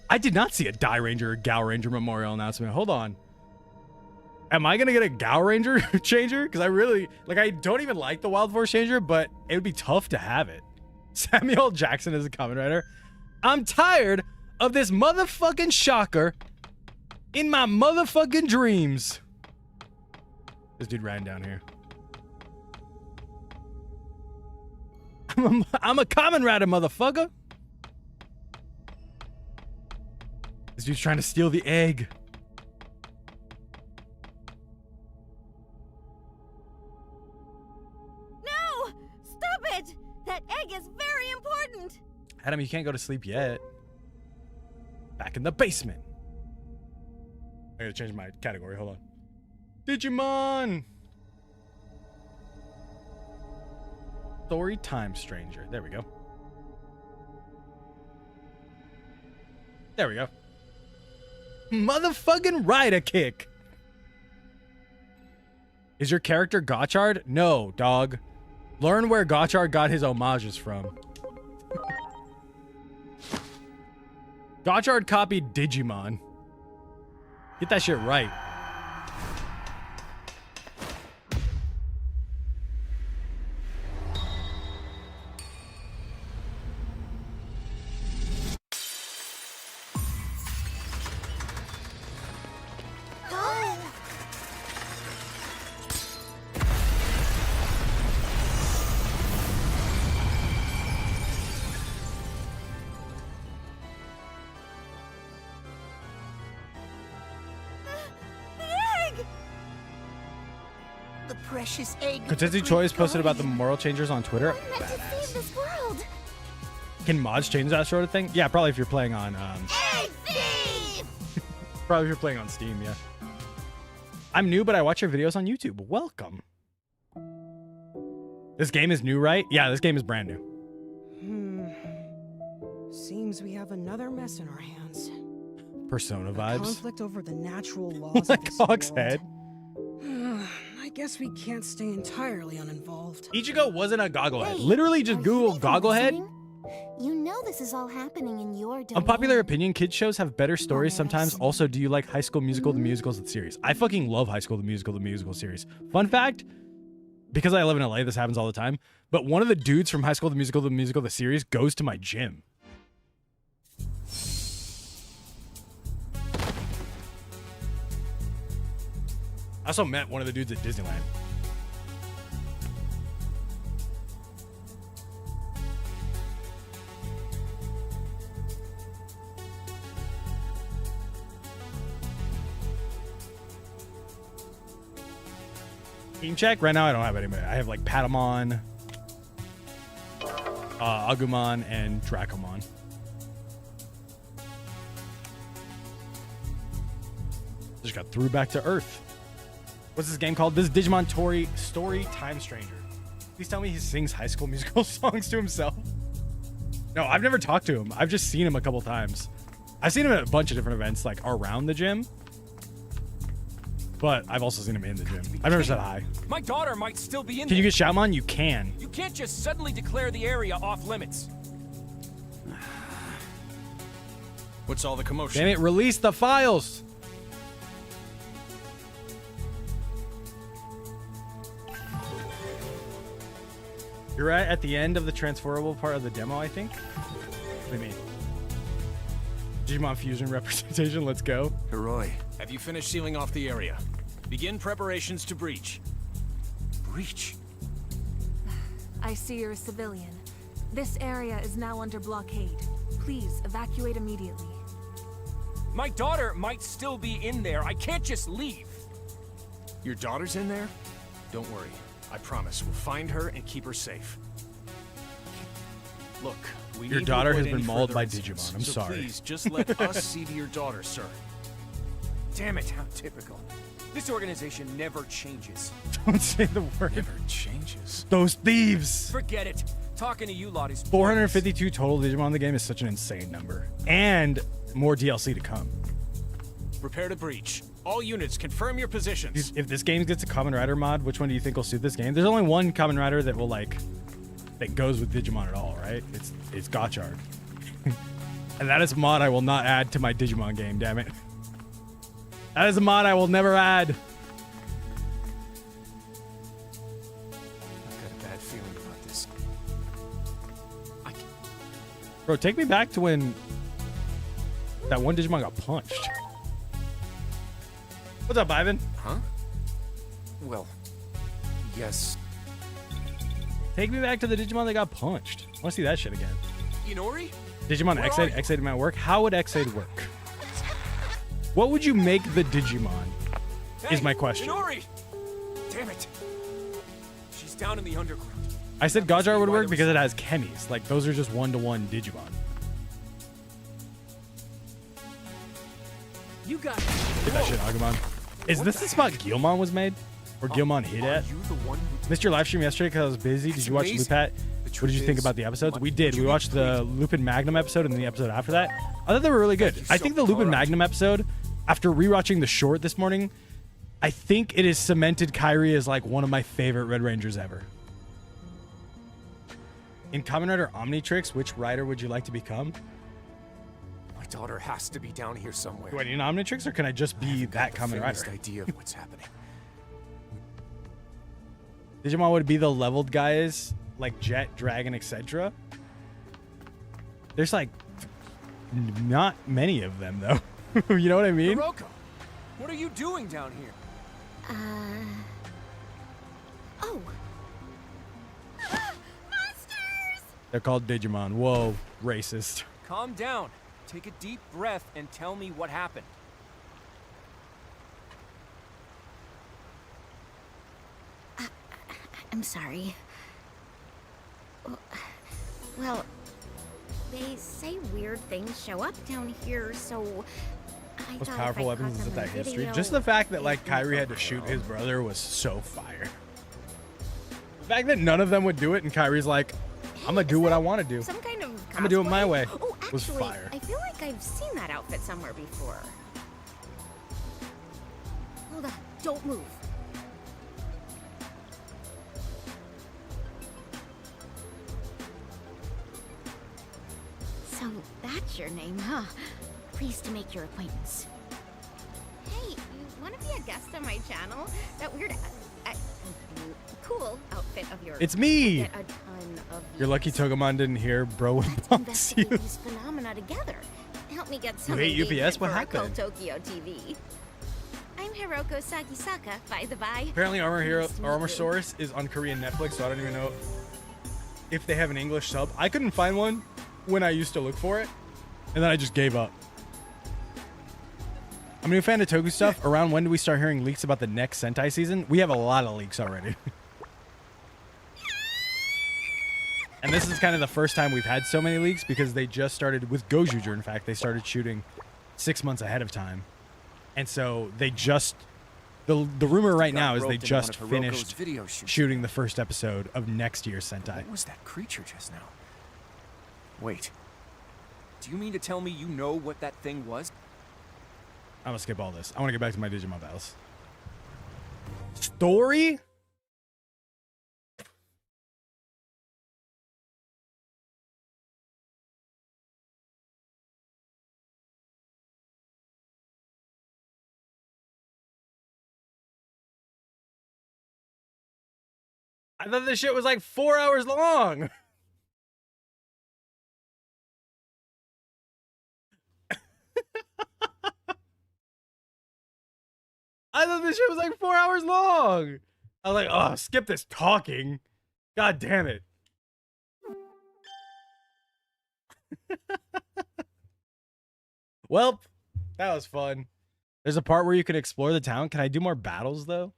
I did not see a Die Ranger or Gal Ranger memorial announcement. Hold on. Am I gonna get a Gal Ranger changer? Because I really, like, I don't even like the Wild Force changer, but it would be tough to have it. Samuel Jackson is a Kamen Rider. I'm tired of this motherfucking shocker in my motherfucking dreams. This dude ran down here. I'm a Kamen Rider, motherfucker. This dude's trying to steal the egg.
No! Stop it! That egg is very important!
Adam, you can't go to sleep yet. Back in the basement. I gotta change my category. Hold on. Digimon! Story Time Stranger. There we go. There we go. Motherfucking Rider Kick. Is your character Gotchard? No, dog. Learn where Gotchard got his homages from. Gotchard copied Digimon. Get that shit right.
Precious egg.
Kotetsu Choice posted about the moral changers on Twitter.
I'm meant to save this world.
Can mods change that sort of thing? Yeah, probably if you're playing on
Egg thief!
probably if you're playing on Steam, yeah. I'm new, but I watch your videos on YouTube. Welcome. This game is new, right? Yeah, this game is brand new.
Seems we have another mess in our hands.
Persona
A
vibes.
conflict over the natural laws
Like
of this
Hawk's
world.
head.
I guess we can't stay entirely uninvolved.
Ichigo wasn't a gogglehead.
Hey,
Literally just
are
Google
you
gogglehead.
listening? You know this is all happening in your domain.
Unpopular opinion, kids shows have better stories
Yes.
sometimes. Also, do you like High School Musical, the musicals, the series? I fucking love High School, the musical series. Fun fact, because I live in LA, this happens all the time, but one of the dudes from High School, the musical, the series goes to my gym. I also met one of the dudes at Disneyland. Team check? Right now I don't have anybody. I have like Patamon, Agumon, and Dracomon. Just got threw back to Earth. What's this game called? This is Digimon Story Time Stranger. Please tell me he sings High School Musical songs to himself. No, I've never talked to him. I've just seen him a couple times. I've seen him at a bunch of different events, like around the gym. But I've also seen him in the gym. I've never said hi.
My daughter might still be in
Can
there.
you get Shoutmon? You can.
You can't just suddenly declare the area off limits.
What's all the commotion?
Damn it, release the files. You're right at the end of the transferable part of the demo, I think. What do you mean? Digimon Fusion representation, let's go.
Heroi.
Have you finished sealing off the area? Begin preparations to breach. Breach?
I see you're a civilian. This area is now under blockade. Please evacuate immediately.
My daughter might still be in there. I can't just leave.
Your daughter's in there? Don't worry. I promise we'll find her and keep her safe. Look, we
Your
need
daughter
to
has
avoid
been
any
mauled
further
by
incidents,
Digimon. I'm
so
sorry.
Please just let us see to your daughter, sir.
Damn it, how typical. This organization never changes.
Don't say the word.
Never changes.
Those thieves.
Forget it. Talking to you lot is
452 total Digimon in the game is such an insane number. And more DLC to come.
Prepare to breach. All units, confirm your positions.
If this game gets a Kamen Rider mod, which one do you think will suit this game? There's only one Kamen Rider that will that goes with Digimon at all, right? It's Gotchard. And that is a mod I will not add to my Digimon game, damn it. That is a mod I will never add.
I've got a bad feeling about this.
Bro, take me back to when that one Digimon got punched. What's up, Ivan?
Huh? Well, yes.
Take me back to the Digimon that got punched. I want to see that shit again.
Inori?
Digimon X8, X8 might work. How would X8 work? What would you make the Digimon? Is my question.
Inori! Damn it. She's down in the underground.
I said Gotchard would work because it has Kennys. Like, those are just one-to-one Digimon.
You got
Get that shit, Agumon. Is this the spot Guilmon was made? Or Guilmon hit at? Missed your live stream yesterday because I was busy. Did you watch LuPat? What did you think about the episodes? We did. We watched the Lupin Magnum episode and the episode after that. I thought they were really good. I think the Lupin Magnum episode, after rewatching the short this morning, I think it has cemented Kairi as like one of my favorite Red Rangers ever. In Kamen Rider Omnitrix, which rider would you like to become?
My daughter has to be down here somewhere.
Do I need an Omnitrix or can I just be that Kamen Rider?
Idea of what's happening.
Digimon would be the leveled guys like Jet, Dragon, etc. There's like not many of them though. You know what I mean?
Hiroko, what are you doing down here?
Oh. Monsters!
They're called Digimon. Whoa, racist.
Calm down. Take a deep breath and tell me what happened.
I'm sorry. Well, they say weird things show up down here, so I
Most
thought
powerful
if I
weapons
caught
is
them
that
on
history.
video,
Just the fact that
they
like
would
Kairi had
go
to shoot
viral.
his brother was so fire. The fact that none of them would do it and Kairi's like, I'm gonna do what I want to do.
Some kind of
I'm gonna do it my
cosplay?
way.
Oh,
Was
actually,
fire.
I feel like I've seen that outfit somewhere before. Hold on, don't move. So that's your name, huh? Pleased to make your acquaintance. Hey, you want to be a guest on my channel? That weird, cool outfit of yours.
It's me!
Get a ton of
You're lucky
views.
Togemon didn't hear bro and punks you.
Investigate these phenomena together. Help me get some
hate UPS?
engagement
What
for
happened?
Occult Tokyo TV. I'm Hiroko Sagisaka, by the by.
Apparently
Nice to meet
Armor
you.
Source is on Korean Netflix, so I don't even know if they have an English sub. I couldn't find one when I used to look for it, and then I just gave up. I'm a new fan of Toku stuff. Around when do we start hearing leaks about the next Sentai season? We have a lot of leaks already. And this is kind of the first time we've had so many leaks because they just started with Gojuger. In fact, they started shooting 6 months ahead of time. And so they just, the rumor right now is they just finished shooting the first episode of next year's Sentai.
What was that creature just now? Wait. Do you mean to tell me you know what that thing was?
I'm gonna skip all this. I want to get back to my Digimon battles. Story? I thought this shit was like 4 hours long. I thought this shit was like 4 hours long. I was like, oh, skip this talking. God damn it. Well, that was fun. There's a part where you can explore the town. Can I do more battles, though?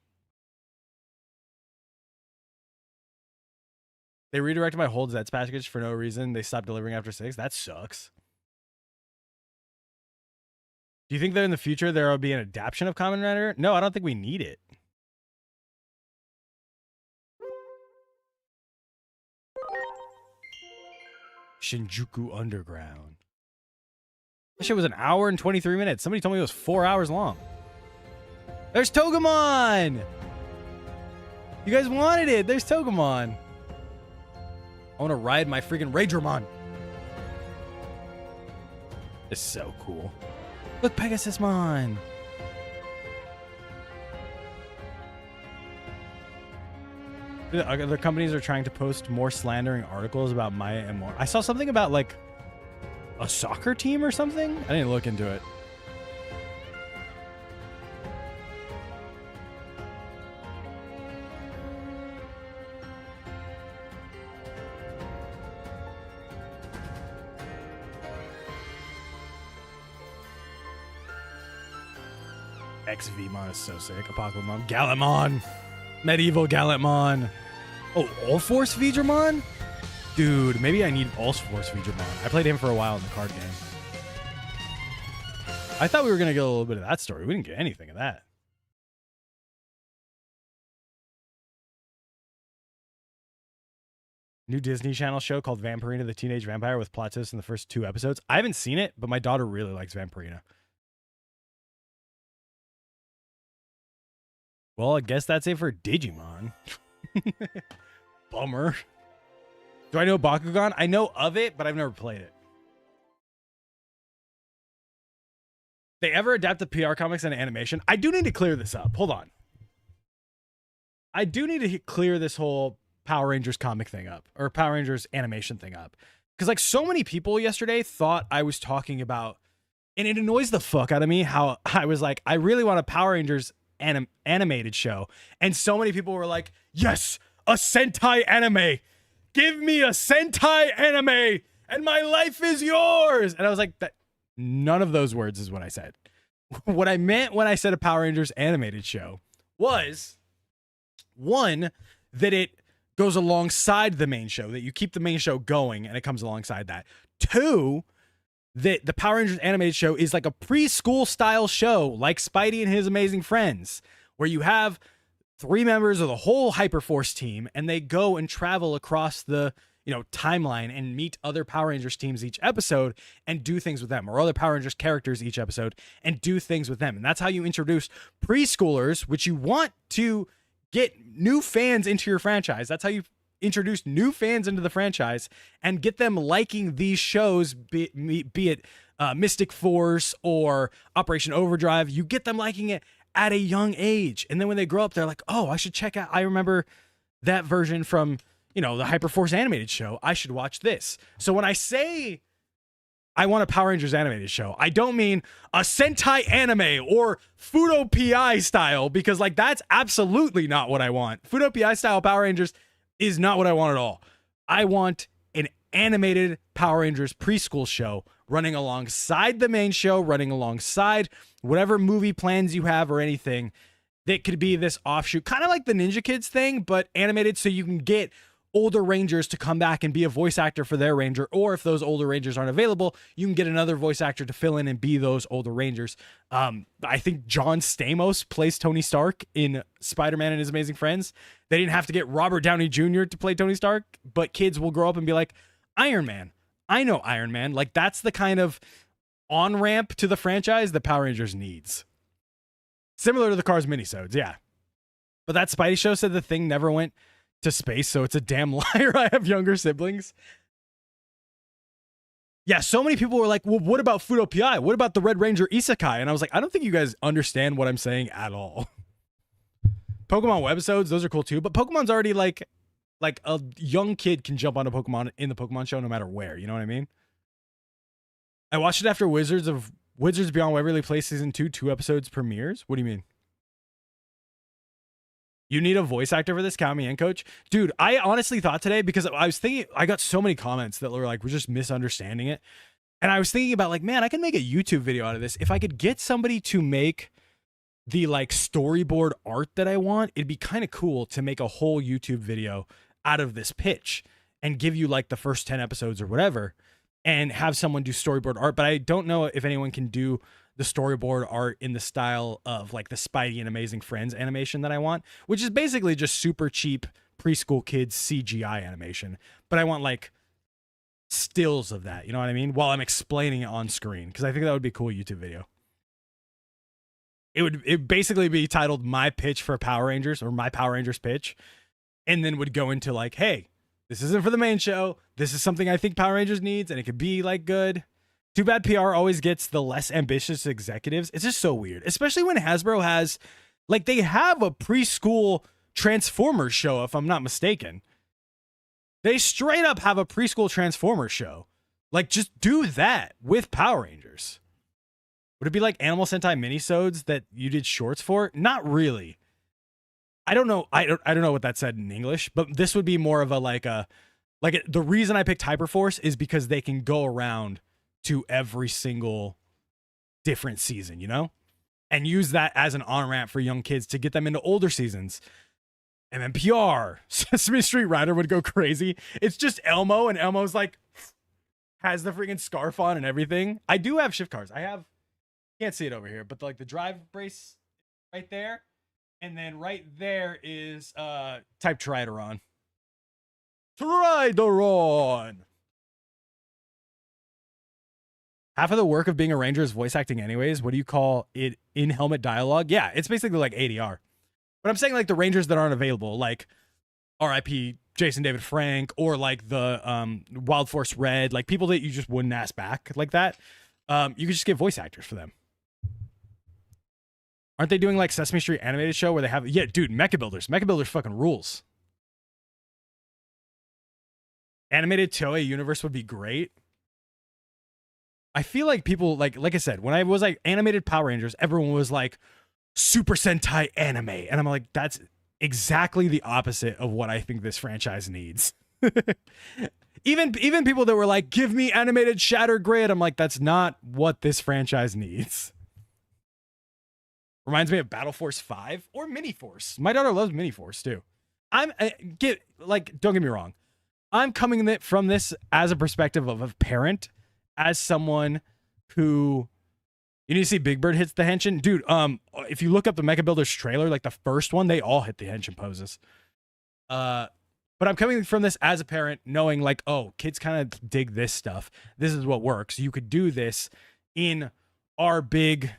They redirected my whole Zeds package for no reason. They stopped delivering after 6. That sucks. Do you think that in the future there will be an adaptation of Kamen Rider? No, I don't think we need it. Shinjuku Underground. That shit was an hour and 23 minutes. Somebody told me it was 4 hours long. There's Togemon! You guys wanted it. There's Togemon. I want to ride my freaking Raidramon. It's so cool. Look, Pegasusmon. Other companies are trying to post more slandering articles about Maya and more. I saw something about like a soccer team or something. I didn't look into it. XVmon is so sick. Apocalypmon. Gallantmon. Medieval Gallantmon. Oh, All Force Vidramon? Dude, maybe I need All Force Vidramon. I played him for a while in the card game. I thought we were going to get a little bit of that story. We didn't get anything of that. New Disney Channel show called Vampirina the Teenage Vampire with plot twists in the first 2 episodes. I haven't seen it, but my daughter really likes Vampirina. Well, I guess that's it for Digimon. Bummer. Do I know Bakugan? I know of it, but I've never played it. They ever adapt the PR comics into animation? I do need to clear this up. Hold on. I do need to clear this whole Power Rangers comic thing up, or Power Rangers animation thing up. Because like so many people yesterday thought I was talking about, and it annoys the fuck out of me how I was like, I really want a Power Rangers animated show, and so many people were like, yes, a Sentai anime, give me a Sentai anime and my life is yours. And I was like, that none of those words is what I said. What I meant when I said a Power Rangers animated show was, one, that it goes alongside the main show, that you keep the main show going and it comes alongside that. Two, that the Power Rangers animated show is like a preschool style show, like Spidey and His Amazing Friends, where you have 3 members of the whole Hyperforce team and they go and travel across the, timeline and meet other Power Rangers teams each episode and do things with them, or other Power Rangers characters each episode and do things with them. And that's how you introduce preschoolers, which you want to get new fans into your franchise. That's how you introduce new fans into the franchise and get them liking these shows, be it Mystic Force or Operation Overdrive. You get them liking it at a young age. And then when they grow up, they're like, oh, I should check out, I remember that version from, the Hyperforce animated show. I should watch this. So when I say I want a Power Rangers animated show, I don't mean a Sentai anime or Fudo PI style, because like that's absolutely not what I want. Fudo PI style Power Rangers is not what I want at all. I want an animated Power Rangers preschool show running alongside the main show, running alongside whatever movie plans you have or anything that could be this offshoot, kind of like the Ninja Kids thing, but animated so you can get older Rangers to come back and be a voice actor for their Ranger, or if those older Rangers aren't available, you can get another voice actor to fill in and be those older Rangers. I think John Stamos plays Tony Stark in Spider-Man and His Amazing Friends. They didn't have to get Robert Downey Jr. to play Tony Stark, but kids will grow up and be like, Iron Man. I know Iron Man. Like that's the kind of on-ramp to the franchise that Power Rangers needs. Similar to the Cars minisodes, yeah. But that Spidey show said the thing never went to space, so it's a damn liar. I have younger siblings. Yeah, so many people were like, well, what about Fudo PI? What about the Red Ranger Isekai? And I was like, I don't think you guys understand what I'm saying at all. Pokemon webisodes, those are cool too, but Pokemon's already like a young kid can jump on a Pokemon in the Pokemon show no matter where, you know what I mean? I watched it after Wizards Beyond Waverly Place Season 2 episodes premieres. What do you mean? You need a voice actor for this? Count me in, coach. Dude, I honestly thought today, because I was thinking, I got so many comments that were like, we're just misunderstanding it. And I was thinking about like, man, I can make a YouTube video out of this. If I could get somebody to make the like storyboard art that I want, it'd be kind of cool to make a whole YouTube video out of this pitch and give you like the first 10 episodes or whatever and have someone do storyboard art. But I don't know if anyone can do the storyboard art in the style of like the Spidey and Amazing Friends animation that I want, which is basically just super cheap preschool kids CGI animation. But I want like stills of that, you know what I mean? While I'm explaining it on screen, because I think that would be a cool YouTube video. It basically be titled My Pitch for Power Rangers, or My Power Rangers Pitch, and then would go into like, hey, this isn't for the main show. This is something I think Power Rangers needs, and it could be like good. Too bad PR always gets the less ambitious executives. It's just so weird, especially when Hasbro has, like, they have a preschool Transformers show, if I'm not mistaken. They straight up have a preschool Transformers show. Like, just do that with Power Rangers. Would it be like Animal Sentai minisodes that you did shorts for? Not really. I don't know. I don't know what that said in English, but this would be more of a the reason I picked Hyperforce is because they can go around to every single different season, you know, and use that as an on-ramp for young kids to get them into older seasons. And then PR, Sesame Street Rider would go crazy. It's just Elmo, and Elmo's like has the freaking scarf on and everything. I do have shift cars. I have. Can't see it over here, but like the drive brace right there, and then right there is type Trideron. Trideron. Half of the work of being a ranger is voice acting anyways. What do you call it? In-helmet dialogue? Yeah, it's basically like ADR. But I'm saying like the rangers that aren't available, like RIP Jason David Frank, or like the Wild Force Red, like people that you just wouldn't ask back like that. You could just get voice actors for them. Aren't they doing like Sesame Street animated show where they have, yeah, dude, Mecha Builders. Mecha Builders fucking rules. Animated Toei universe would be great. I feel like people like I said, when I was like animated Power Rangers, everyone was like Super Sentai anime. And I'm like, that's exactly the opposite of what I think this franchise needs. Even people that were like, give me animated Shatter Grid. I'm like, that's not what this franchise needs. Reminds me of Battle Force 5 or Mini Force. My daughter loves Mini Force too. Don't get me wrong. I'm coming from this as a perspective of a parent, as someone who, you need to see Big Bird hits the henshin. Dude, if you look up the Mecha Builders trailer, like the first one, they all hit the henshin poses. But I'm coming from this as a parent, knowing like, oh, kids kind of dig this stuff. This is what works. You could do this in our big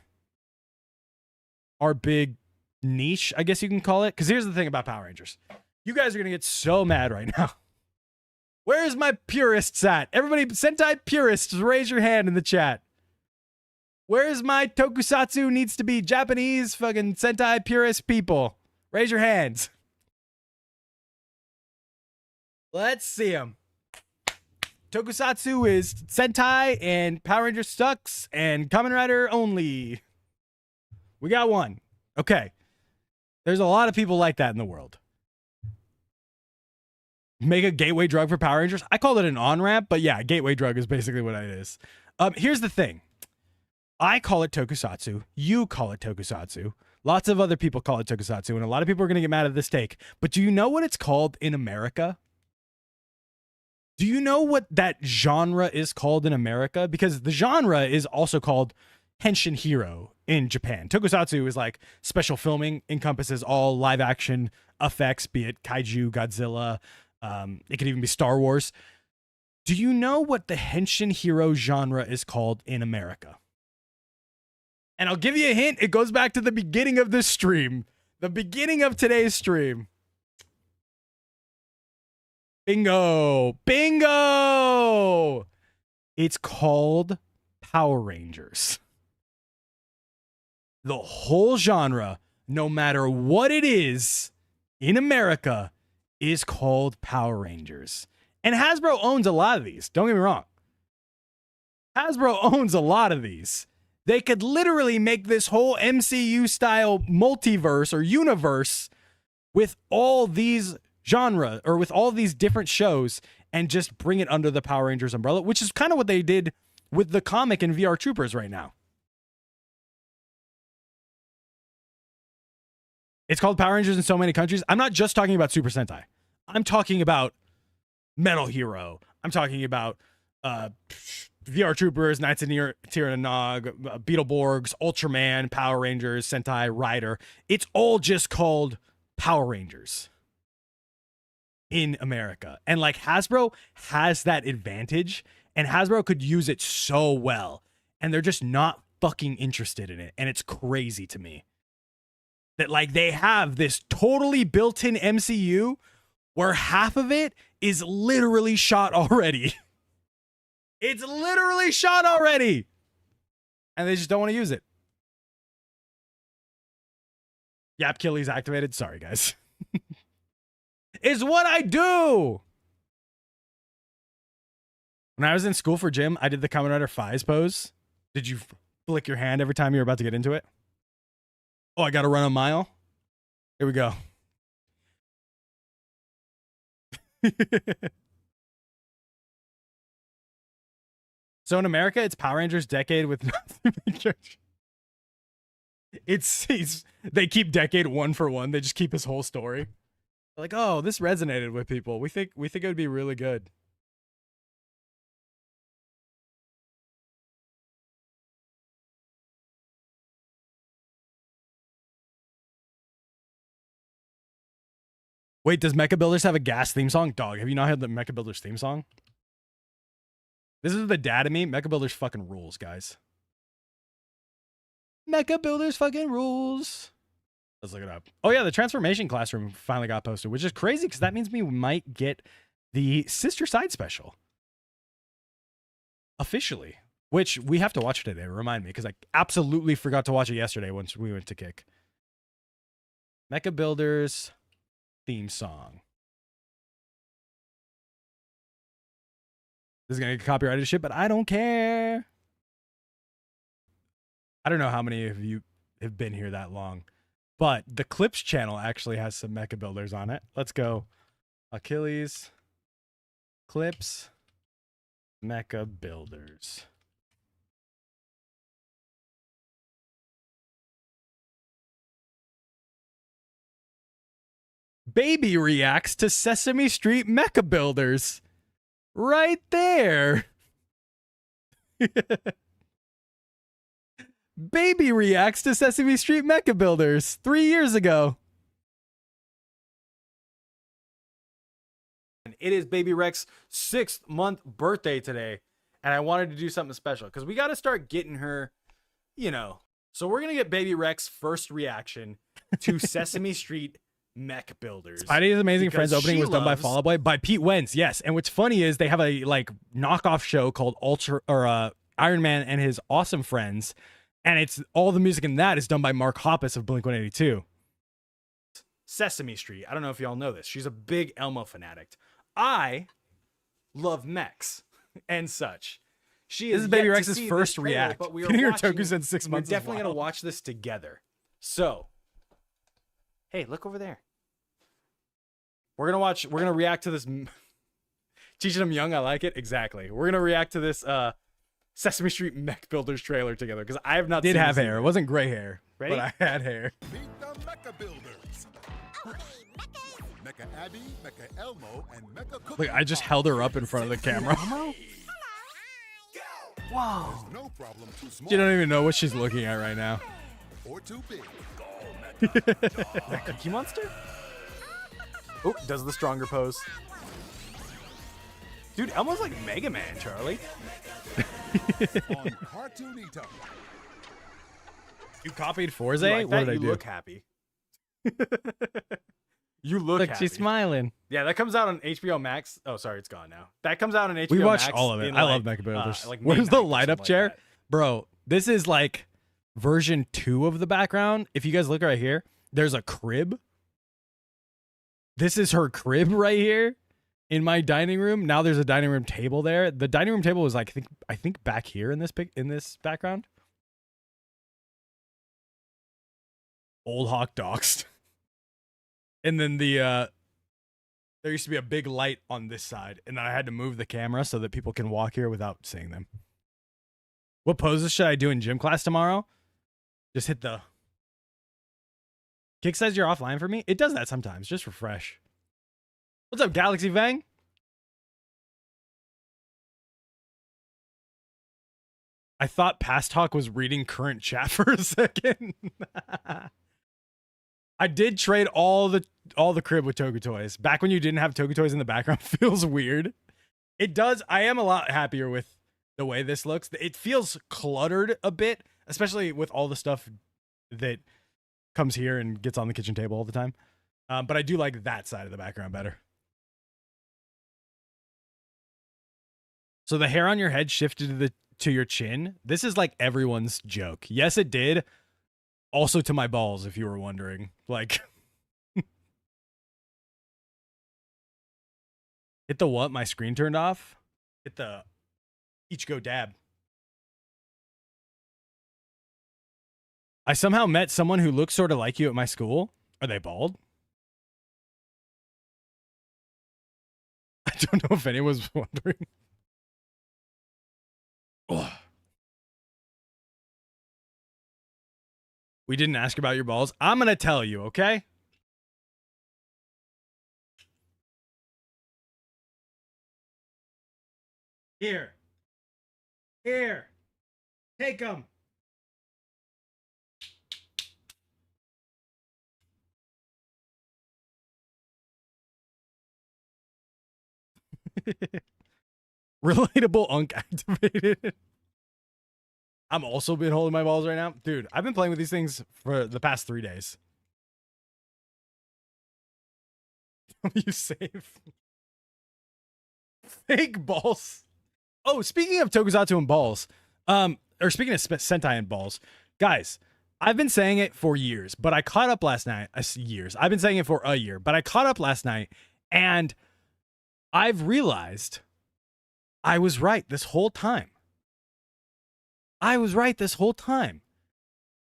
niche, I guess you can call it. Because here's the thing about Power Rangers. You guys are going to get so mad right now. Where's my purists at? Everybody, Sentai purists, raise your hand in the chat. Where's my tokusatsu needs to be Japanese fucking Sentai purist people? Raise your hands. Let's see them. Tokusatsu is Sentai and Power Rangers sucks and Kamen Rider only. We got one. Okay. There's a lot of people like that in the world. Make a gateway drug for Power Rangers. I call it an on-ramp, but yeah, gateway drug is basically what it is. Here's the thing. I call it tokusatsu. You call it tokusatsu. Lots of other people call it tokusatsu, and a lot of people are going to get mad at this take. But do you know what it's called in America? Do you know what that genre is called in America? Because the genre is also called Henshin Hero in Japan. Tokusatsu is like special filming, encompasses all live action effects, be it kaiju, Godzilla. It could even be Star Wars. Do you know what the Henshin Hero genre is called in America? And I'll give you a hint. It goes back to the beginning of this stream. The beginning of today's stream. Bingo. Bingo. It's called Power Rangers. The whole genre, no matter what it is in America, is called Power Rangers. And Hasbro owns a lot of these. Don't get me wrong. Hasbro owns a lot of these. They could literally make this whole MCU style multiverse or universe with all these genre or with all these different shows and just bring it under the Power Rangers umbrella, which is kind of what they did with the comic and VR Troopers right now. It's called Power Rangers in so many countries. I'm not just talking about Super Sentai. I'm talking about Metal Hero. I'm talking about VR Troopers, Knights of Tir-na-Nog, Beetleborgs, Ultraman, Power Rangers, Sentai, Rider. It's all just called Power Rangers in America. And like Hasbro has that advantage, and Hasbro could use it so well, and they're just not fucking interested in it. And it's crazy to me that like they have this totally built-in MCU where half of it is literally shot already. It's literally shot already. And they just don't want to use it. Yap Killy's activated. Sorry, guys. Is what I do. When I was in school for gym, I did the Kamen Rider Fies pose. Did you flick your hand every time you were about to get into it? Oh, I got to run a mile. Here we go. So in America, it's Power Rangers Decade with nothing. It's they keep Decade one for one. They just keep his whole story. They're like, oh, this resonated with people. We think it would be really good. Wait, does Mecha Builders have a gas theme song? Dog, have you not heard the Mecha Builders theme song? This is the dad of me. Mecha Builders fucking rules, guys. Mecha Builders fucking rules. Let's look it up. Oh yeah, the Transformation Classroom finally got posted, which is crazy because that means we might get the Sister Side special. Officially. Which we have to watch today. Remind me, because I absolutely forgot to watch it yesterday once we went to kick. Mecha Builders theme song. This is going to get copyrighted shit, but I don't care. I don't know how many of you have been here that long, but the Clips channel actually has some Mecha Builders on it. Let's go. Achilles, Clips, Mecha Builders. Baby reacts to Sesame Street Mecha Builders. Right there. Baby reacts to Sesame Street Mecha Builders 3 years ago. It is Baby Rex's 6th-month birthday today, and I wanted to do something special because we got to start getting her, you know. So we're going to get Baby Rex's first reaction to Sesame Street Mech Builders. Spidey's Amazing Friends opening was done by Fall Out Boy by Pete Wentz. Yes, and what's funny is they have a like knockoff show called Iron Man and His Awesome Friends, and it's all the music in that is done by Mark Hoppus of Blink-182. Sesame Street. I don't know if y'all know this. She's a big Elmo fanatic. I love mechs and such. This is Baby Rex's first react. Getting her Tokus in 6 months. We're definitely gonna watch this together. So, hey, look over there. We're gonna react to this. Teaching them young, I like it. Exactly. We're gonna react to this Sesame Street Mech Builders trailer together because I have not seen have hair. It wasn't gray hair. Ready? But I had hair.
Meet the Mecha Builders. Mecha Abby, Mecha Elmo, and Mecha Cookie.
Look, I just held her up in front of the camera.
Whoa. No problem too small.
You don't even know what she's looking at right now.
Or too big.
That Cookie Monster? Oh, does the stronger pose. Dude, Elmo's like Mega Man, Charlie.
On Cartoonito.
You copied Forza? What did I do? You look happy. You look happy. She's smiling. Yeah, that comes out on HBO Max. Oh, sorry, it's gone now. That comes out on HBO Max. We watched all of it. I love Mecha Builders. Where's the light up chair? Like bro, this is like version 2 of the background. If you guys look right here, there's a crib. This is her crib right here in my dining room. Now there's a dining room table there. The dining room table was like I think back here in this background. Old Hawk doxed. And then there used to be a big light on this side, and then I had to move the camera so that people can walk here without seeing them. What poses should I do in gym class tomorrow? Just hit the... Kick says you're offline for me? It does that sometimes. Just refresh. What's up, Galaxy Vang? I thought Past Talk was reading current chat for a second. I did trade all the crib with Toku Toys. Back when you didn't have Toku Toys in the background feels weird. It does. I am a lot happier with the way this looks. It feels cluttered a bit, especially with all the stuff that comes here and gets on the kitchen table all the time. But I do like that side of the background better. So the hair on your head shifted to your chin. This is like everyone's joke. Yes, it did. Also to my balls, if you were wondering. Like, hit the what? My screen turned off? Hit the Ichigo dab. I somehow met someone who looks sort of like you at my school. Are they bald? I don't know if anyone was wondering. Ugh. We didn't ask about your balls. I'm going to tell you, okay? Here. Here. Take them. Relatable unk activated. I'm also been holding my balls right now. Dude, I've been playing with these things for the past 3 days. You safe. Fake balls. Oh, speaking of Tokusatsu and balls, or speaking of Sentai and balls, guys, I've been saying it for years, but I caught up last night. I've been saying it for a year, but I caught up last night, and I've realized I was right this whole time. I was right this whole time.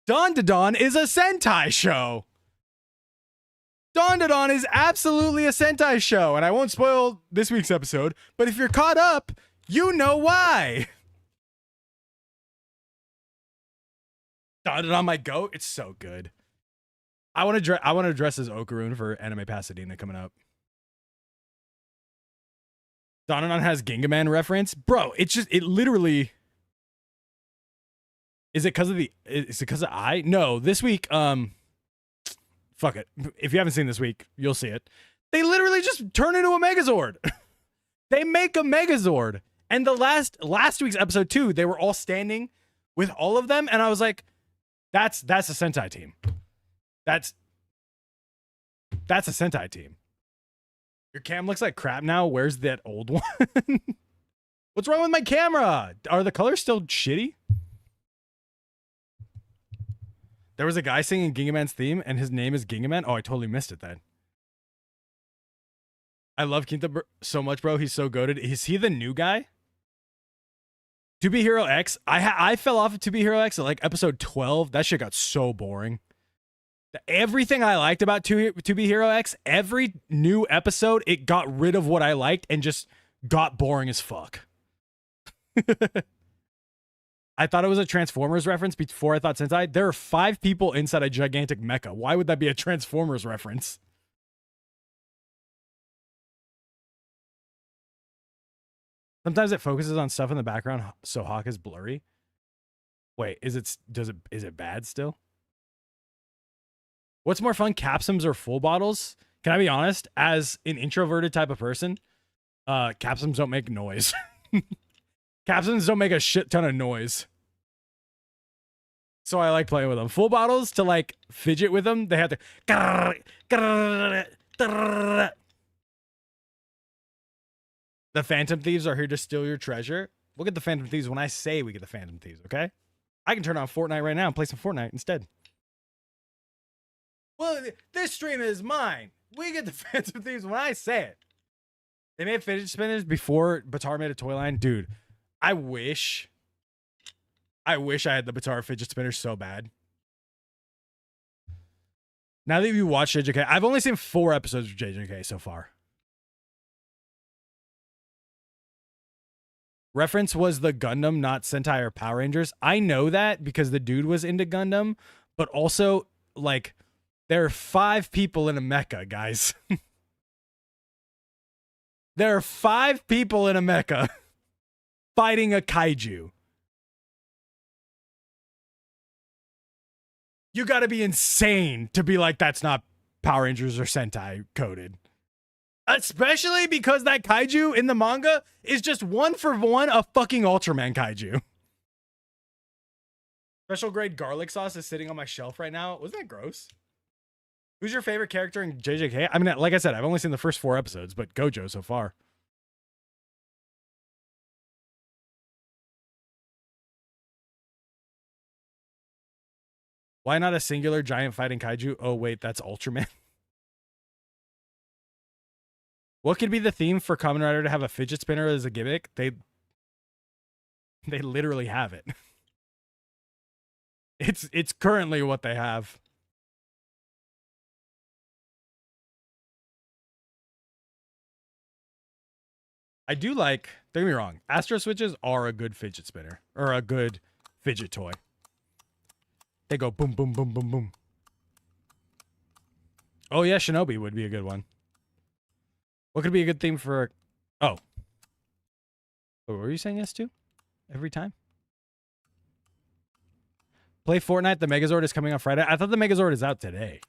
Dawn to Dawn is a Sentai show. Dawn to Dawn is absolutely a Sentai show, and I won't spoil this week's episode, but if you're caught up, you know why. Dawn to Dawn, my goat. It's so good. I want to dress as Okarun for Anime Pasadena coming up. Dawn to Dawn has Gingaman reference, bro. It literally. Is it because of I? No, this week, fuck it. If you haven't seen this week, you'll see it. They literally just turn into a Megazord. They make a Megazord. And the last week's episode 2, they were all standing with all of them, and I was like, that's a Sentai team. That's a Sentai team. Your cam looks like crap now. Where's that old one? What's wrong with my camera? Are the colors still shitty? There was a guy singing Gingaman's theme, and his name is Gingaman. Oh, I totally missed it then. I love Kinta so much, bro. He's so goated. Is he the new guy? To Be Hero X. I fell off of To Be Hero X at like episode 12. That shit got so boring. Everything I liked about To Be Hero X, every new episode, it got rid of what I liked and just got boring as fuck. I thought it was a Transformers reference before I thought Sentai. There are 5 people inside a gigantic mecha. Why would that be a Transformers reference? Sometimes it focuses on stuff in the background, so Hawk is blurry. Wait, is it bad still? What's more fun, capsums or full bottles? Can I be honest? As an introverted type of person, capsums don't make noise. Capsums don't make a shit ton of noise. So I like playing with them. Full bottles, to like fidget with them, they have to. The Phantom Thieves are here to steal your treasure. We'll get the Phantom Thieves when I say we get the Phantom Thieves, okay? I can turn on Fortnite right now and play some Fortnite instead. Well, this stream is mine. We get the Phantom Thieves when I say it. They made fidget spinners before Batar made a toy line. Dude, I wish I had the Batar fidget spinner so bad. Now that you watched JJK, I've only seen 4 episodes of JJK so far. Reference was the Gundam, not Sentai or Power Rangers. I know that because the dude was into Gundam, but also, like, there are 5 people in a mecha, guys. There are 5 people in a mecha fighting a kaiju. You got to be insane to be like, that's not Power Rangers or Sentai coded. Especially because that kaiju in the manga is just 1-for-1 a fucking Ultraman kaiju. Special grade garlic sauce is sitting on my shelf right now. Wasn't that gross? Who's your favorite character in JJK? I mean, like I said, I've only seen the first 4 episodes, but Gojo so far. Why not a singular giant fighting kaiju? Oh, wait, that's Ultraman. What could be the theme for Kamen Rider to have a fidget spinner as a gimmick? They literally have it. It's currently what they have. I do like, don't get me wrong, Astro Switches are a good fidget spinner. Or a good fidget toy. They go boom, boom, boom, boom, boom. Oh yeah, Shinobi would be a good one. What could be a good theme for... Oh. What were you saying yes to? Every time? Play Fortnite. The Megazord is coming on Friday. I thought the Megazord is out today.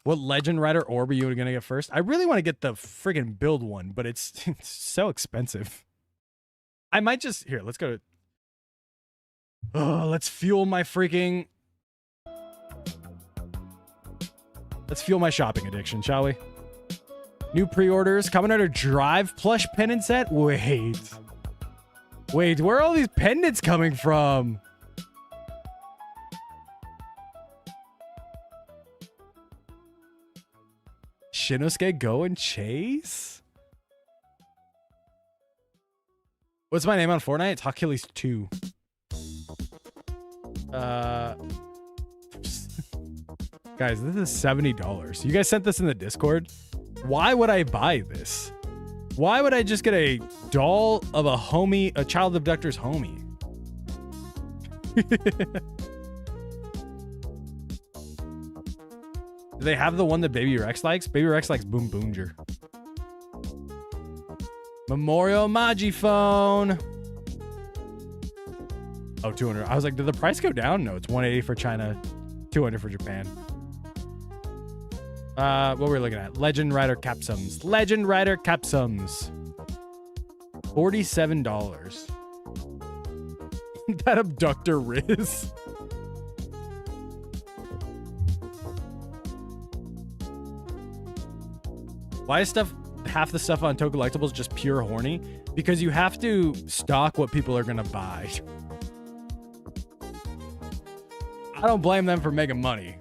What Legend Rider orb are you going to get first? I really want to get the friggin' build one, but it's so expensive. I might just... Here, let's go to... Oh, let's fuel my freaking... Let's fuel my shopping addiction, shall we? New pre-orders. Kamen Rider Drive plush pendant set? Wait. Wait, where are all these pendants coming from? Shinosuke Go and Chase? What's my name on Fortnite? It's Achilles 2. Guys, this is $70. You guys sent this in the Discord? Why would I buy this? Why would I just get a doll of a homie, a child abductor's homie? Do they have the one that Baby Rex likes? Baby Rex likes Boom Boonger. Memorial Magi phone. Oh, 200. I was like, did the price go down? No, it's 180 for China, 200 for Japan. What were we looking at? Legend Rider Capsums. Legend Rider Capsums. $47. That abductor Riz. Why is half the stuff on Toku Collectibles just pure horny? Because you have to stock what people are gonna buy. I don't blame them for making money.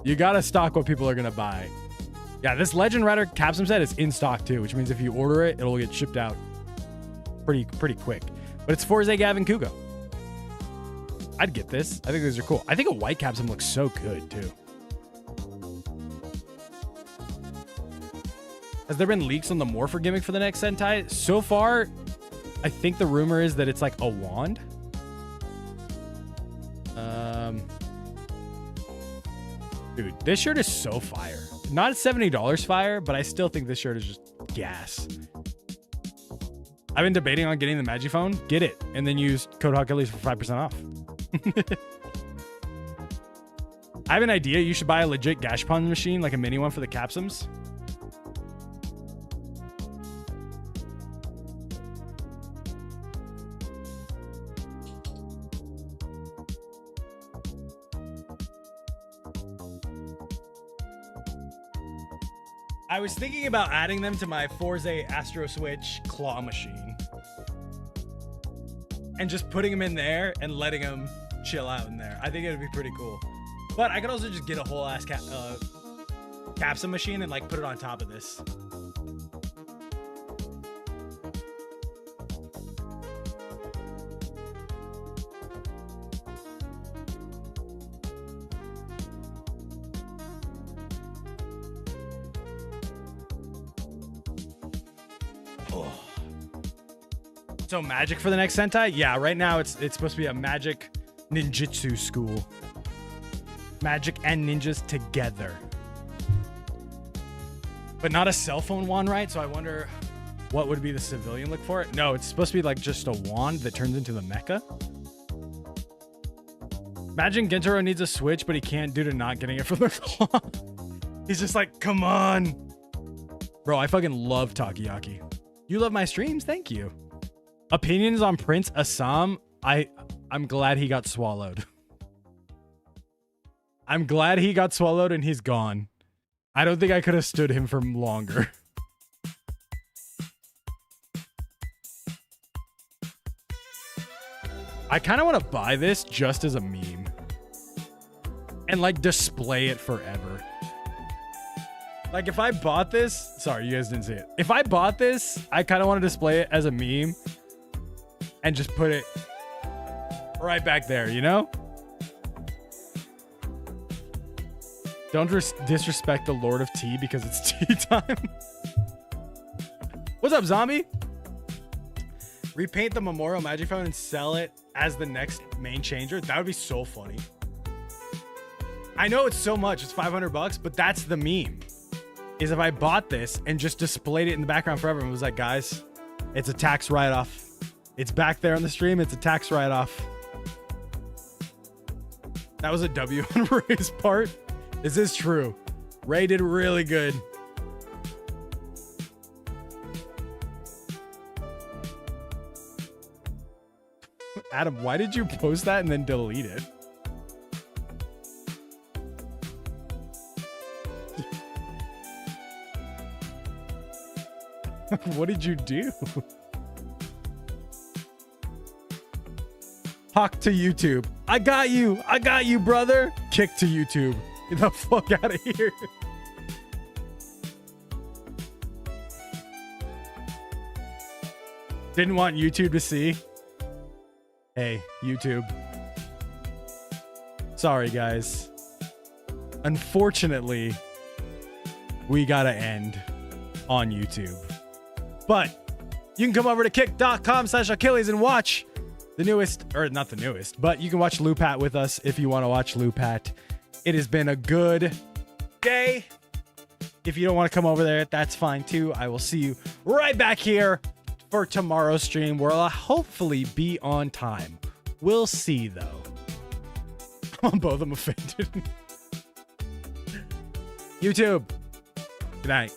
You gotta stock what people are gonna buy. Yeah, this Legend Rider Capsum set is in stock too, which means if you order it, it'll get shipped out pretty quick. But it's Forze Gavin Kugo. I'd get this. I think these are cool. I think a white Capsum looks so good too. Has there been leaks on the Morpher gimmick for the next Sentai? So far, I think the rumor is that it's like a wand. Dude, this shirt is so fire. Not $70 fire, but I still think this shirt is just gas. I've been debating on getting the Magiphone. Get it, and then use code Hercules for 5% off. I have an idea. You should buy a legit Gashpon machine, like a mini one for the Capsums. I was thinking about adding them to my Forze Astro Switch claw machine. And just putting them in there and letting them chill out in there. I think it would be pretty cool. But I could also just get a whole ass Capsum machine and like put it on top of this. So magic for the next Sentai? Yeah, right now it's supposed to be a magic ninjutsu school. Magic and ninjas together. But not a cell phone wand, right? So I wonder what would be the civilian look for it? No, it's supposed to be like just a wand that turns into the mecha. Imagine Gentaro needs a Switch, but he can't due to not getting it from the claw. He's just like, come on. Bro, I fucking love Takoyaki. You love my streams? Thank you. Opinions on Prince Assam? I'm glad he got swallowed. I'm glad he got swallowed and he's gone. I don't think I could have stood him for longer. I kind of want to buy this just as a meme. And like display it forever. Like if I bought this, sorry, you guys didn't see it. If I bought this, I kind of want to display it as a meme and just put it right back there, you know? Don't disrespect the Lord of Tea because it's tea time. What's up, zombie? Repaint the Memorial Magic Phone and sell it as the next main changer. That would be so funny. I know it's so much. It's $500, but that's the meme. Is if I bought this and just displayed it in the background forever and was like, guys, it's a tax write-off. It's back there on the stream. It's a tax write-off. That was a W on Ray's part. Is this true? Ray did really good. Adam, why did you post that and then delete it? What did you do? Hawk to YouTube. I got you. I got you, brother. Kick to YouTube. Get the fuck out of here. Didn't want YouTube to see. Hey, YouTube. Sorry, guys. Unfortunately, we gotta end on YouTube. But you can come over to kick.com/Achilles and watch the newest, or not the newest, but you can watch LuPat with us if you want to watch LuPat. It has been a good day. If you don't want to come over there, that's fine too. I will see you right back here for tomorrow's stream where I'll hopefully be on time. We'll see though. Both of them offended. YouTube. Good night.